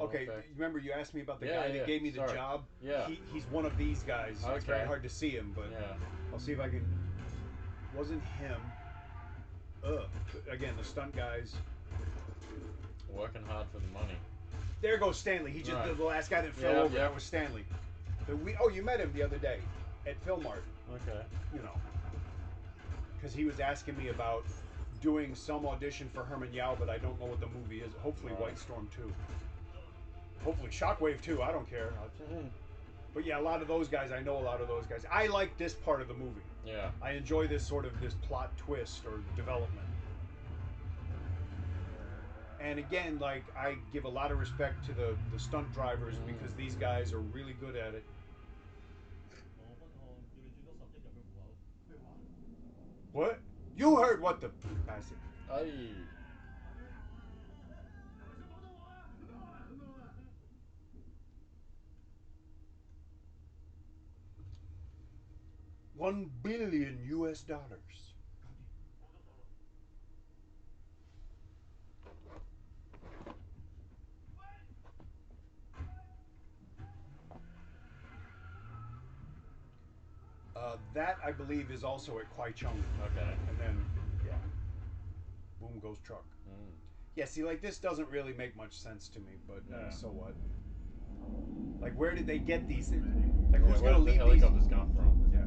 S1: Okay.
S2: effect?
S1: Remember you asked me about the guy that gave me the job?
S2: Yeah.
S1: He's one of these guys.
S2: Okay.
S1: It's very hard to see him, but I'll see if I can. Wasn't him. Again, the stunt guys.
S2: Working hard for the money.
S1: There goes Stanley. He just the last guy that fell over. That was Stanley. You met him the other day at Philmart.
S2: Okay.
S1: You know, because he was asking me about doing some audition for Herman Yao, but I don't know what the movie is. Hopefully White Storm 2. Hopefully Shockwave 2. I don't care. But yeah, a lot of those guys, I know a lot of those guys. I like this part of the movie.
S2: Yeah.
S1: I enjoy this plot twist or development. And again, like, I give a lot of respect to the stunt drivers because these guys are really good at it. What? You heard what the I said.
S2: Aye.
S1: $1 billion. That I believe is also at Kwai Chung.
S2: Okay.
S1: And then boom goes truck. Yeah, see, like this doesn't really make much sense to me, but so what? Like, where did they get these things? Like, who's gonna leave these?
S2: Helicopters come from?
S1: Yeah.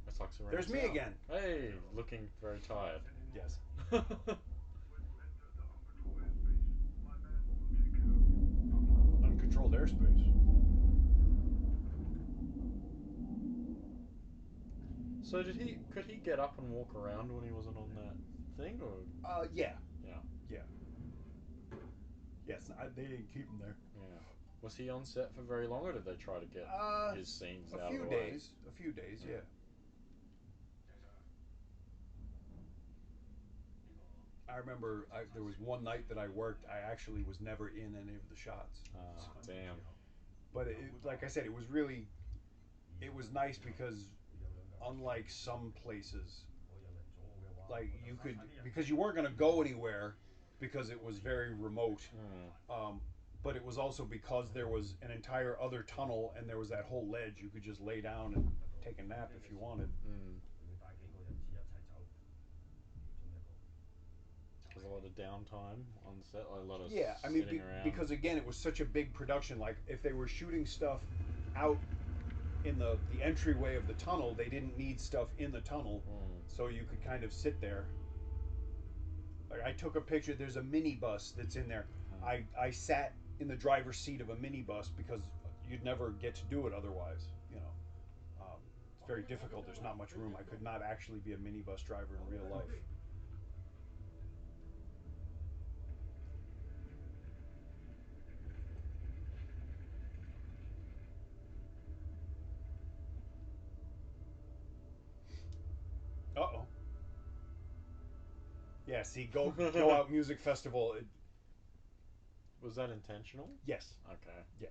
S2: It's like
S1: There's me again.
S2: Hey, looking very tired.
S1: Yes. Uncontrolled airspace.
S2: So could he get up and walk around when he wasn't on that thing, or?
S1: Yeah.
S2: Yeah.
S1: Yeah. Yes, they didn't keep him there.
S2: Yeah. Was he on set for very long, or did they try to get his scenes out of the way?
S1: A few days, yeah. I remember there was one night that I worked. I actually was never in any of the shots.
S2: Damn.
S1: But like I said, it was nice because unlike some places, like because you weren't going to go anywhere because it was very remote. But it was also because there was an entire other tunnel and there was that whole ledge. You could just lay down and take a nap if you wanted.
S2: There's a lot of downtime on set, a lot of
S1: I mean,
S2: around.
S1: Because again, it was such a big production. Like if they were shooting stuff out in the entryway of the tunnel, they didn't need stuff in the tunnel, so you could kind of sit there. Like I took a picture. There's a minibus that's in there. I sat in the driver's seat of a minibus because you'd never get to do it otherwise. You know, it's very difficult. There's not much room. I could not actually be a minibus driver in real life. Uh-oh. Yeah, see, Go Out Music Festival.
S2: Was that intentional?
S1: Yes.
S2: Okay.
S1: Yeah.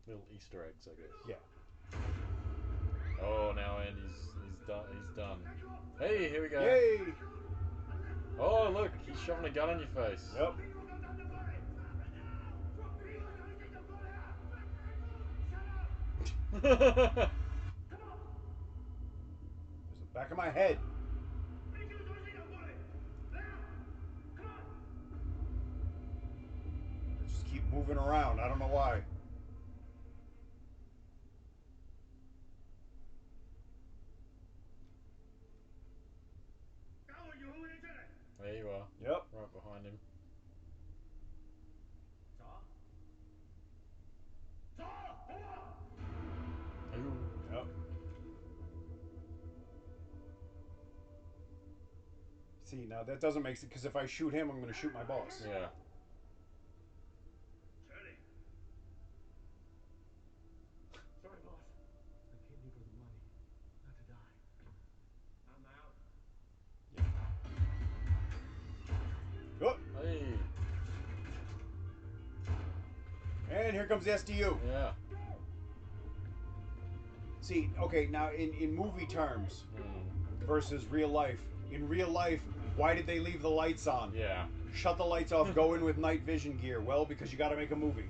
S2: Little Easter eggs, I guess.
S1: Yeah.
S2: Oh, now Andy's done. He's done. Hey, here we go.
S1: Yay!
S2: Oh, look, he's shoving a gun in your face.
S1: Yep. There's the back of my head. They just keep moving around. I don't know why.
S2: There you are.
S1: Yep.
S2: Right behind him. Ooh.
S1: Yep. See, now that doesn't make sense because if I shoot him, I'm going to shoot my boss.
S2: Yeah.
S3: Sorry, boss. I came here for the money, not to die. I'm out.
S1: Oh.
S2: Hey.
S1: And here comes the SDU.
S2: Yeah.
S1: See, okay, now in movie terms versus real life. In real life, why did they leave the lights on?
S2: Yeah.
S1: Shut the lights off, go in with night vision gear. Well, because you got to make a movie.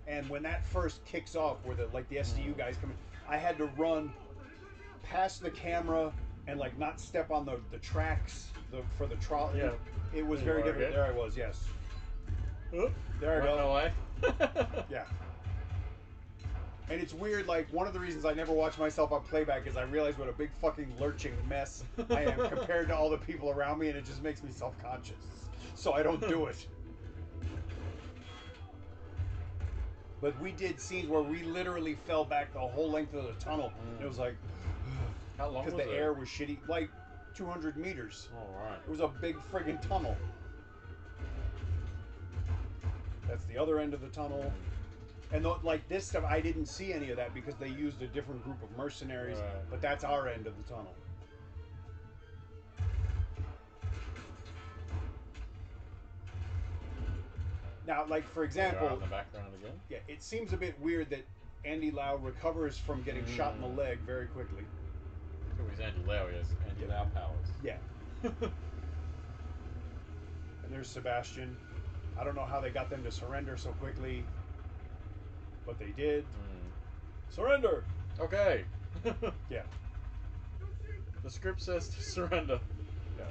S2: Yeah.
S1: And when that first kicks off, where the SDU guys come in, I had to run past the camera and like not step on the tracks for the trolley.
S2: Yeah.
S1: It was very difficult. There I was, yes.
S2: Oop.
S1: There I go.
S2: Away.
S1: Yeah. And it's weird, like, one of the reasons I never watch myself on playback is I realize what a big fucking lurching mess I am compared to all the people around me, and it just makes me self-conscious. So I don't do it. But we did scenes where we literally fell back the whole length of the tunnel. It was like...
S2: How long was it?
S1: Because the air was shitty. Like, 200 meters.
S2: Oh, right.
S1: It was a big friggin' tunnel. That's the other end of the tunnel. And like this stuff, I didn't see any of that because they used a different group of mercenaries.
S2: Right.
S1: But that's our end of the tunnel. Now, like for example,
S2: in the background again.
S1: Yeah, it seems a bit weird that Andy Lau recovers from getting shot in the leg very quickly.
S2: So he's Andy Lau. He has Andy Lau powers.
S1: Yeah. And there's Sebastian. I don't know how they got them to surrender so quickly, but they did. Surrender!
S2: Okay.
S1: Yeah.
S2: The script says to surrender.
S1: Yeah.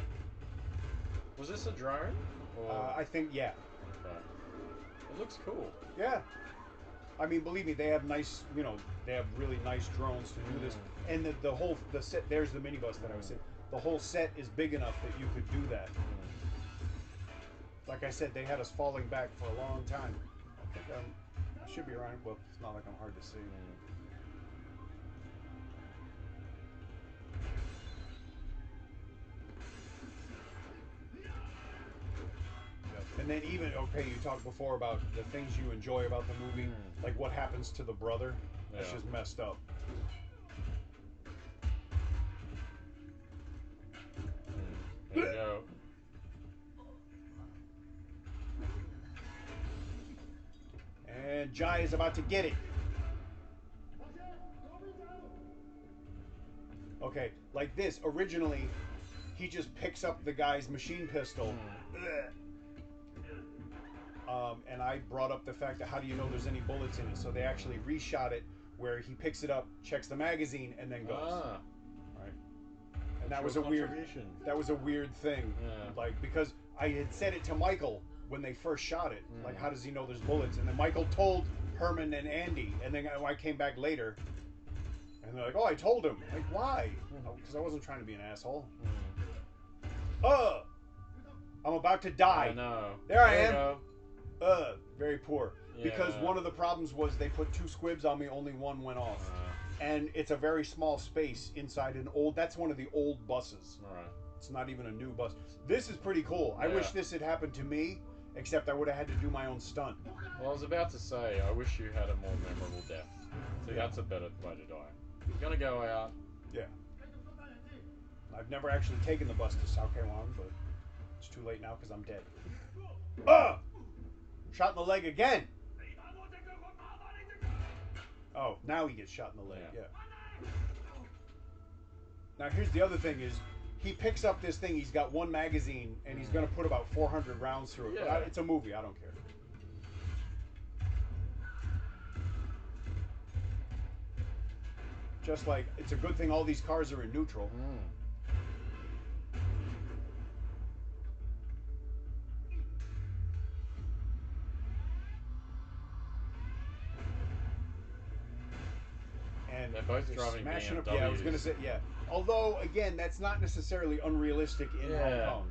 S2: Was this a drone? Or...
S1: I think, yeah.
S2: Okay. It looks cool.
S1: Yeah. I mean, believe me, they have nice, they have really nice drones to do this. And the set, there's the minibus that I was saying. The whole set is big enough that you could do that. Like I said, they had us falling back for a long time. I think I should be around. Well, it's not like I'm hard to see. And then even, okay, you talked before about the things you enjoy about the movie, like what happens to the brother. That's just messed up.
S2: There you go.
S1: And Jai is about to get it. Okay, like this. Originally, he just picks up the guy's machine pistol. And I brought up the fact that how do you know there's any bullets in it? So they actually reshot it where he picks it up, checks the magazine, and then goes. Right. And that was a weird. That was a weird thing.
S2: Yeah.
S1: Like because I had said it to Michael when they first shot it. Like how does he know there's bullets? And then Michael told Herman and Andy, and then I came back later, and they're like, "Oh, I told him." Like why? Because I wasn't trying to be an asshole. I'm about to die.
S2: I know.
S1: There I am. Very poor.
S2: Yeah.
S1: Because one of the problems was they put 2 squibs on me, only one went off. And it's a very small space inside an old, that's one of the old buses.
S2: Right.
S1: It's not even a new bus. This is pretty cool. I wish this had happened to me, except I would have had to do my own stunt.
S2: Well, I was about to say, I wish you had a more memorable death. See, that's a better way to die. You're gonna go out.
S1: Yeah. I've never actually taken the bus to Sao Kaiwan, but it's too late now because I'm dead. Shot in the leg again. Oh, now he gets shot in the leg. Yeah. Now here's the other thing: is he picks up this thing. He's got 1 magazine, and he's going to put about 400 rounds through it.
S2: Yeah.
S1: But it's a movie. I don't care. Just like it's a good thing all these cars are in neutral. And
S2: they're both driving
S1: smashing up.
S2: BMWs.
S1: Yeah, I was gonna say Although again, that's not necessarily unrealistic in Hong Kong.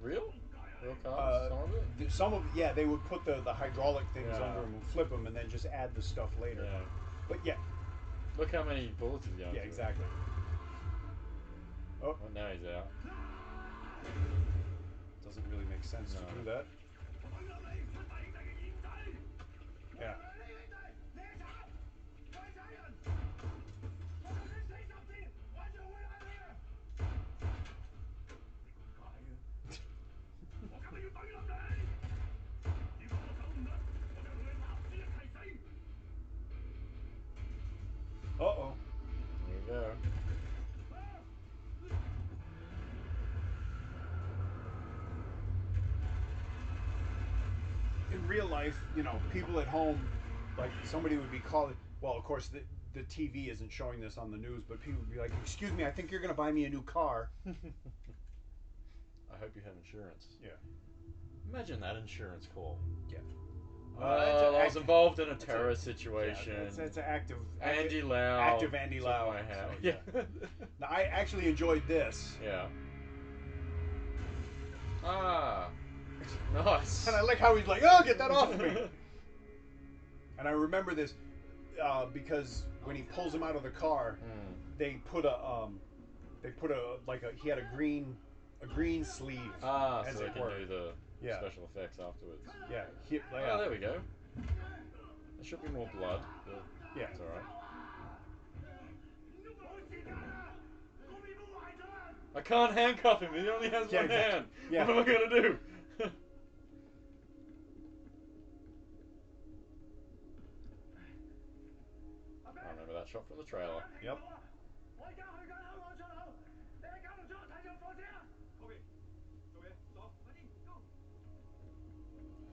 S2: Real cars?
S1: Some of it. They would put the hydraulic things under them and flip them, and then just add the stuff later.
S2: Yeah.
S1: But yeah.
S2: Look how many bullets he's got.
S1: Yeah, exactly. Oh,
S2: well, now he's out.
S1: Doesn't really make sense to do that. Yeah. Uh-oh.
S2: There you go.
S1: In real life, people at home, like somebody would be calling. Well, of course, the TV isn't showing this on the news, but people would be like, "Excuse me, I think you're going to buy me a new car."
S2: I hope you have insurance.
S1: Yeah.
S2: Imagine that insurance call.
S1: Yeah.
S2: I was involved in a terrorist situation.
S1: Yeah, it's an active
S2: Andy Lau.
S1: Active Andy Lau.
S2: So,
S1: yeah. Now, I actually enjoyed this.
S2: Yeah. Nice.
S1: And I like how he's like, "Oh, get that off of me." And I remember this because when he pulls him out of the car, they put he had a green sleeve.
S2: As so they can do the special effects afterwards.
S1: Yeah.
S2: There we go. There should be more blood, but it's alright. I can't handcuff him, he only has one hand.
S1: Yeah.
S2: What am I gonna do? I remember that shot from the trailer.
S1: Yep.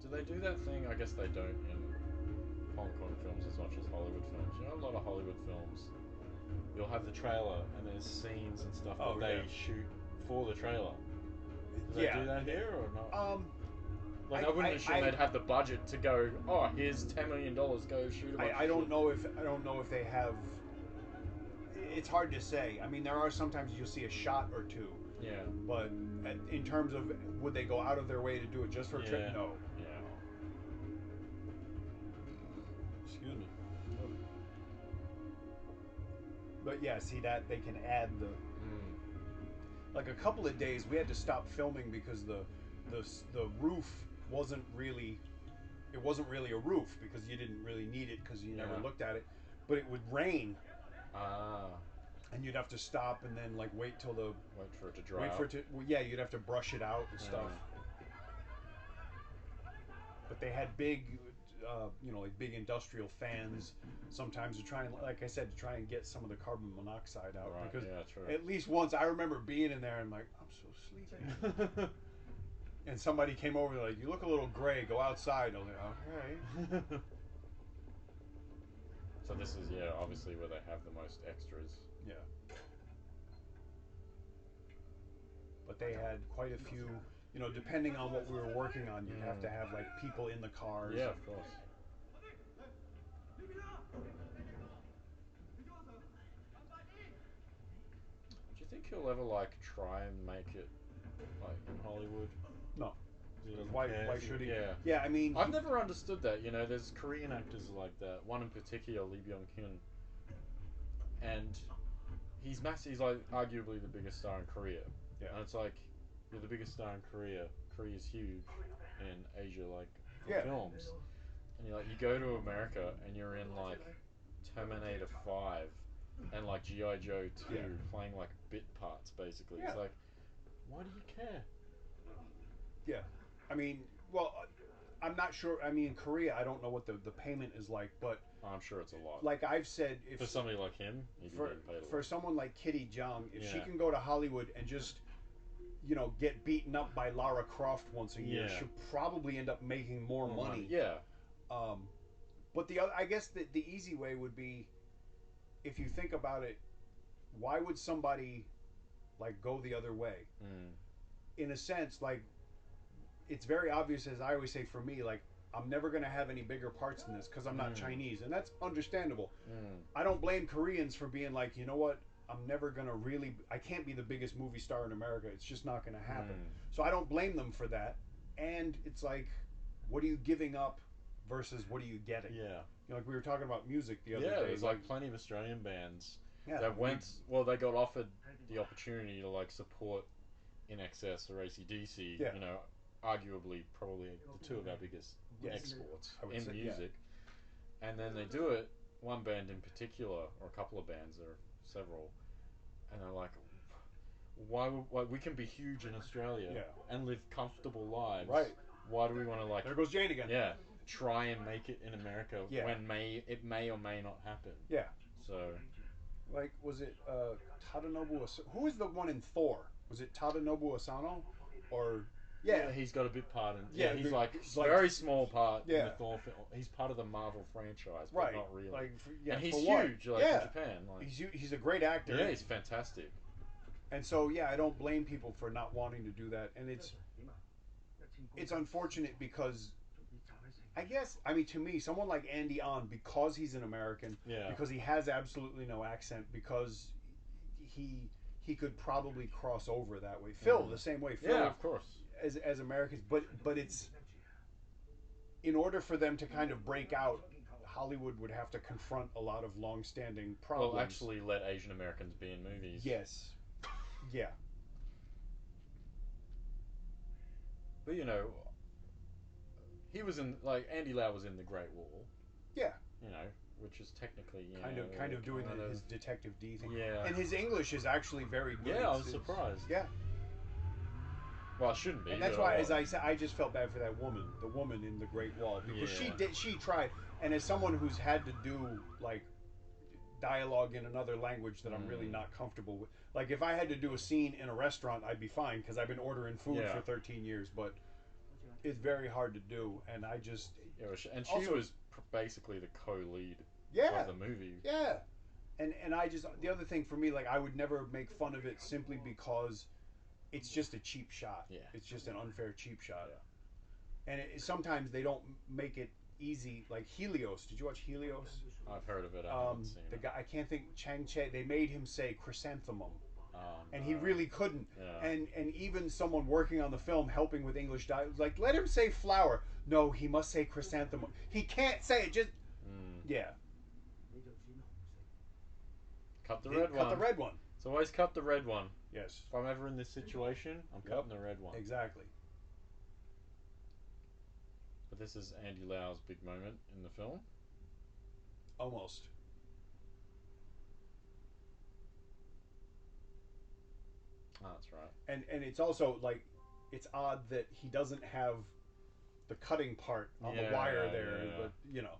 S2: Do they do that thing? I guess they don't in Hong Kong films as much as Hollywood films. You know, a lot of Hollywood films, you'll have the trailer and there's scenes and stuff that they shoot for the trailer. Do they do that here or not? Like I wouldn't assume they'd have the budget to go. Oh, here's $10 million. Go shoot a bunch
S1: I don't know if they have. It's hard to say. I mean, there are sometimes you'll see a shot or two.
S2: Yeah.
S1: But in terms of would they go out of their way to do it just for a trip? No.
S2: Yeah.
S1: Excuse me. But yeah, see that they can add the like a couple of days we had to stop filming because the roof wasn't really a roof because you didn't really need it because you never looked at it, but it would rain. And you'd have to stop and then like wait till the
S2: wait for it to dry.
S1: Well, yeah, you'd have to brush it out and stuff. But they had big, like big industrial fans. Sometimes to try and, like I said, to try and get some of the carbon monoxide out.
S2: Right,
S1: because
S2: true.
S1: at least once I remember being in there and like I'm so sleepy. And somebody came over like, you look a little gray. Go outside. I was like, okay.
S2: So this is obviously where they have the most extras.
S1: Yeah. But they had quite a few, depending on what we were working on, you'd have to have like people in the cars.
S2: Yeah, of course. Do you think he'll ever like try and make it like in Hollywood?
S1: No.
S2: Why
S1: should he?
S2: Yeah.
S1: Yeah, I mean,
S2: I've never understood that. There's Korean actors like that. One in particular, Lee Byung-hun, and he's massive. He's like arguably the biggest star in Korea.
S1: Yeah.
S2: And it's like you're the biggest star in Korea. Korea's huge in Asia, like for films. And you go to America and you're in like Terminator 5 and like G.I. Joe 2 playing like bit parts basically. It's like, why do you care?
S1: Yeah. I mean, well, I'm not sure. I mean, in Korea, I don't know what the payment is like, but
S2: I'm sure it's a lot.
S1: Like I've said, if
S2: for somebody like him,
S1: for someone like Kitty Jong, if she can go to Hollywood and just get beaten up by Lara Croft once a year, she'll probably end up making more money.
S2: Yeah.
S1: But I guess the easy way would be, if you think about it, why would somebody like go the other way? In a sense, like it's very obvious, as I always say, for me, like I'm never going to have any bigger parts in this because I'm not Chinese, and that's understandable. I don't blame Koreans for being like, you know what, I can't be the biggest movie star in America. It's just not going to happen. So I don't blame them for that. And it's like, what are you giving up versus what are you getting?
S2: Yeah.
S1: Like we were talking about music the other day.
S2: Yeah, there's like plenty of Australian bands that they got offered the opportunity to like support In Excess or AC/DC, arguably probably the two of our biggest exports in music. And then they do it, one band in particular, or a couple of bands, or several, and they're like, why we can be huge in Australia and live comfortable lives.
S1: Right.
S2: Why do we want to like...
S1: There goes Jane again.
S2: Yeah. Try and make it in America when it may or may not happen.
S1: Yeah.
S2: So...
S1: Like, was it Tadanobu Asano? Who was the one in Thor? Was it Tadanobu Asano? Or...
S2: Yeah, he's got a bit part in... he's like very small part in the Thor film. He's part of the Marvel franchise, but not really.
S1: Like,
S2: and he's huge, like, in Japan. Like,
S1: he's a great actor.
S2: Yeah, he's fantastic.
S1: And so, I don't blame people for not wanting to do that. And it's unfortunate because... I guess, to me, someone like Andy On, because he's an American, because he has absolutely no accent, because he could probably cross over that way. Phil, the same way. Phil,
S2: of course.
S1: As Americans, but it's, in order for them to kind of break out, Hollywood would have to confront a lot of long-standing problems.
S2: Well, actually let Asian Americans be in movies.
S1: Yes. Yeah.
S2: But he was in, like, Andy Lau was in The Great Wall.
S1: Yeah.
S2: Which is technically,
S1: kind of doing his Detective D thing.
S2: Yeah.
S1: And his English is actually very good.
S2: Yeah, I was surprised.
S1: Yeah.
S2: Well, it shouldn't be.
S1: And that's why, as I said, I just felt bad for that woman, the woman in The Great Wall, because she tried, and as someone who's had to do like dialogue in another language that I'm really not comfortable with, like if I had to do a scene in a restaurant, I'd be fine because I've been ordering food for 13 years, but it's very hard to do, and I just
S2: and she was basically the co-lead of the movie.
S1: Yeah, and I just, the other thing for me, like I would never make fun of it simply because it's just a cheap shot.
S2: Yeah.
S1: It's just an unfair cheap shot. Yeah. And sometimes they don't make it easy. Like Helios. Did you watch Helios?
S2: I've heard of it. I haven't seen
S1: the
S2: it.
S1: guy, I can't think, Chang Che, they made him say chrysanthemum. and he really couldn't.
S2: Yeah.
S1: And even someone working on the film, helping with English dialogue, like, let him say flower. No, he must say chrysanthemum. He can't say it. Just yeah.
S2: Cut the red one.
S1: Cut the red one.
S2: It's always cut the red one.
S1: Yes.
S2: If I'm ever in this situation, I'm cutting the red one.
S1: Exactly.
S2: But this is Andy Lau's big moment in the film.
S1: Almost.
S2: Oh, that's right.
S1: And it's also like, it's odd that he doesn't have the cutting part on the wire there, but you know.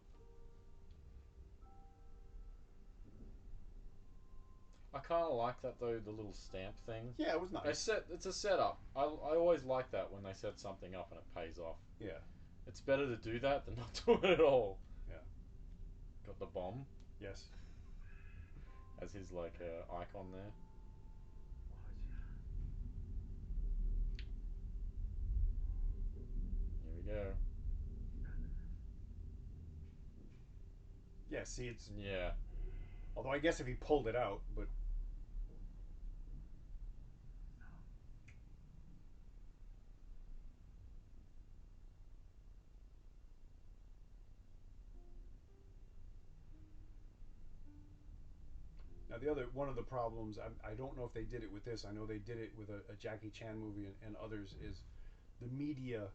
S2: I kind of like that though, the little stamp thing.
S1: Yeah, it was nice.
S2: It's a setup. I always like that when they set something up and it pays off.
S1: Yeah.
S2: It's better to do that than not do it at all.
S1: Yeah.
S2: Got the bomb.
S1: Yes.
S2: As his like icon there. Here we go.
S1: Yeah, see, it's...
S2: Yeah.
S1: Although I guess if he pulled it out, but... Now one of the problems, I don't know if they did it with this, I know they did it with a Jackie Chan movie and others, is the media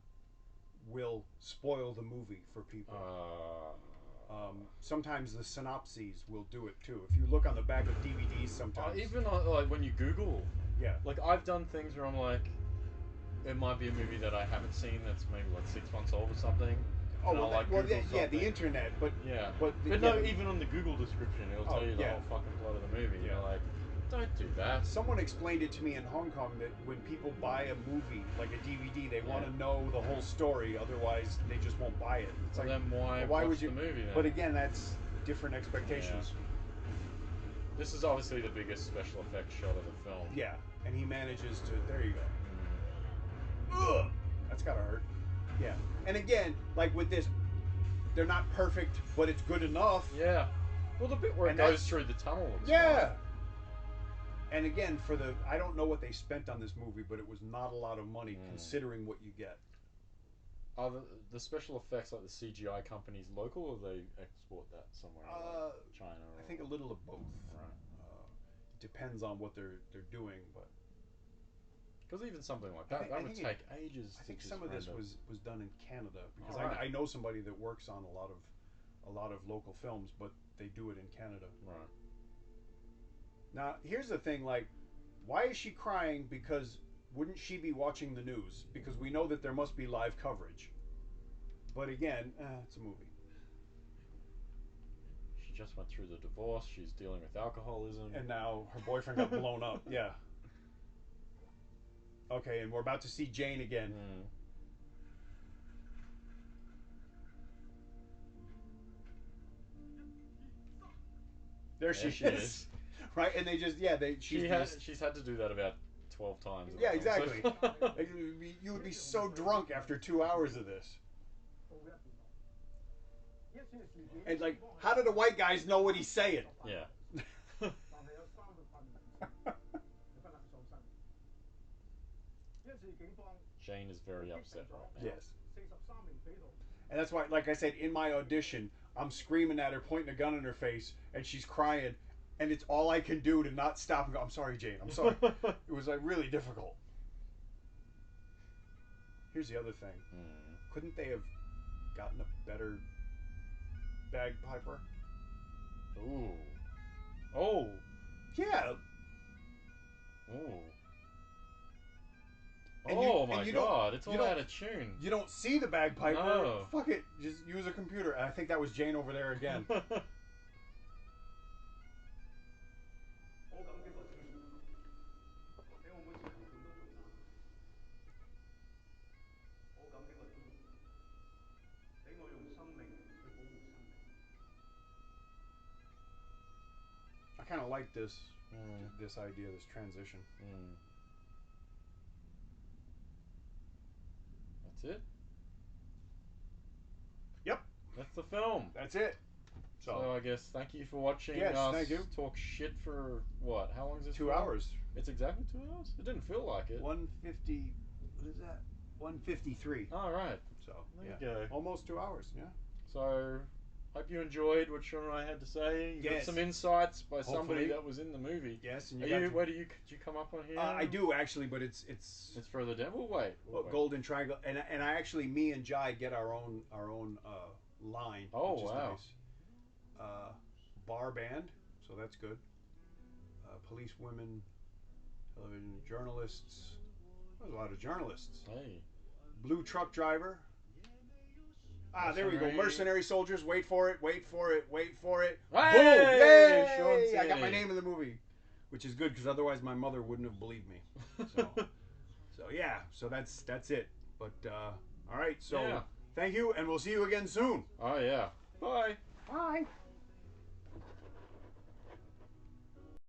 S1: will spoil the movie for people. Sometimes the synopses will do it too. If you look on the back of DVDs sometimes...
S2: even like when you Google...
S1: Yeah.
S2: Like I've done things where I'm like, it might be a movie that I haven't seen that's maybe like 6 months old or something.
S1: Oh, the internet, but...
S2: Yeah.
S1: But
S2: even on the Google description, it'll tell you the whole fucking plot of the movie.
S1: Yeah.
S2: You're like, don't do that.
S1: Someone explained it to me in Hong Kong that when people buy a movie, like a DVD, they want to know the whole story, otherwise they just won't buy it. It's
S2: Well,
S1: like,
S2: then why
S1: would
S2: watch
S1: you...
S2: the movie then?
S1: But again, that's different expectations.
S2: Yeah. This is obviously the biggest special effects shot of the film.
S1: Yeah, and he manages to... There you go. Ugh! That's gotta hurt. Yeah. And again, like with this, they're not perfect, but it's good enough.
S2: Yeah. Well, the bit where it goes through the tunnel looks fine.
S1: And again, I don't know what they spent on this movie, but it was not a lot of money considering what you get.
S2: Are the special effects, like the CGI companies, local, or they export that somewhere like China? Or...
S1: I think a little of both.
S2: Right.
S1: It depends on what they're doing, but
S2: because even something like that would take ages.
S1: I think some of this was done in Canada because I know somebody that works on a lot of local films, but they do it in Canada.
S2: Right.
S1: Now, here's the thing, like, why is she crying? Because wouldn't she be watching the news? Because we know that there must be live coverage. But again, it's a movie.
S2: She just went through the divorce. She's dealing with alcoholism.
S1: And now her boyfriend got blown up. Yeah. Okay, and we're about to see Jane again. There she is. Right, and they just she's
S2: had to do that about 12 times.
S1: Yeah, exactly. You would be so drunk after 2 hours of this. And like, how do the white guys know what he's saying?
S2: Yeah. Jane is very upset right now.
S1: Yes. And that's why, like I said, in my audition, I'm screaming at her, pointing a gun in her face, and she's crying. And it's all I can do to not stop and go, I'm sorry, Jane, I'm sorry. It was like really difficult. Here's the other thing. Couldn't they have gotten a better bagpiper?
S2: Ooh. Oh.
S1: Yeah.
S2: Ooh.
S1: And
S2: my God, it's all out of tune.
S1: You don't see the bagpiper.
S2: No.
S1: Fuck it. Just use a computer. And I think that was Jane over there again. I kind of like this idea, this transition.
S2: That's it?
S1: Yep.
S2: That's the film.
S1: That's it.
S2: So I guess thank you for watching
S1: Yes,
S2: us
S1: thank you.
S2: talk shit for what? How long is this?
S1: 2
S2: for?
S1: hours.
S2: It's exactly 2 hours? It didn't feel like it.
S1: 150. What is that? 153.
S2: All right.
S1: So
S2: There
S1: yeah,
S2: you go.
S1: almost 2 hours. Yeah.
S2: So hope you enjoyed what Sean and I had to say. You got
S1: Yes.
S2: some insights by somebody
S1: Hopefully.
S2: that was in the movie.
S1: Yes, and
S2: Where did you come up on here?
S1: I do actually, but it's
S2: It's further down. We'll wait.
S1: Golden Triangle, and I actually, me and Jai get our own line.
S2: Oh,
S1: which is
S2: wow.
S1: Nice. Bar band, so that's good. Police women, television journalists. There's a lot of journalists.
S2: Hey.
S1: Blue truck driver. There we go.
S2: Mercenary.
S1: Mercenary soldiers. Wait for it. Wait for it. Wait for it.
S2: Hey!
S1: Boom! Yay!
S2: Sean
S1: I got my
S2: City.
S1: name in the movie, which is good because otherwise my mother wouldn't have believed me. So yeah. So that's it. But all right. So
S2: Yeah.
S1: thank you, and we'll see you again soon.
S2: Oh yeah. Bye.
S1: Bye.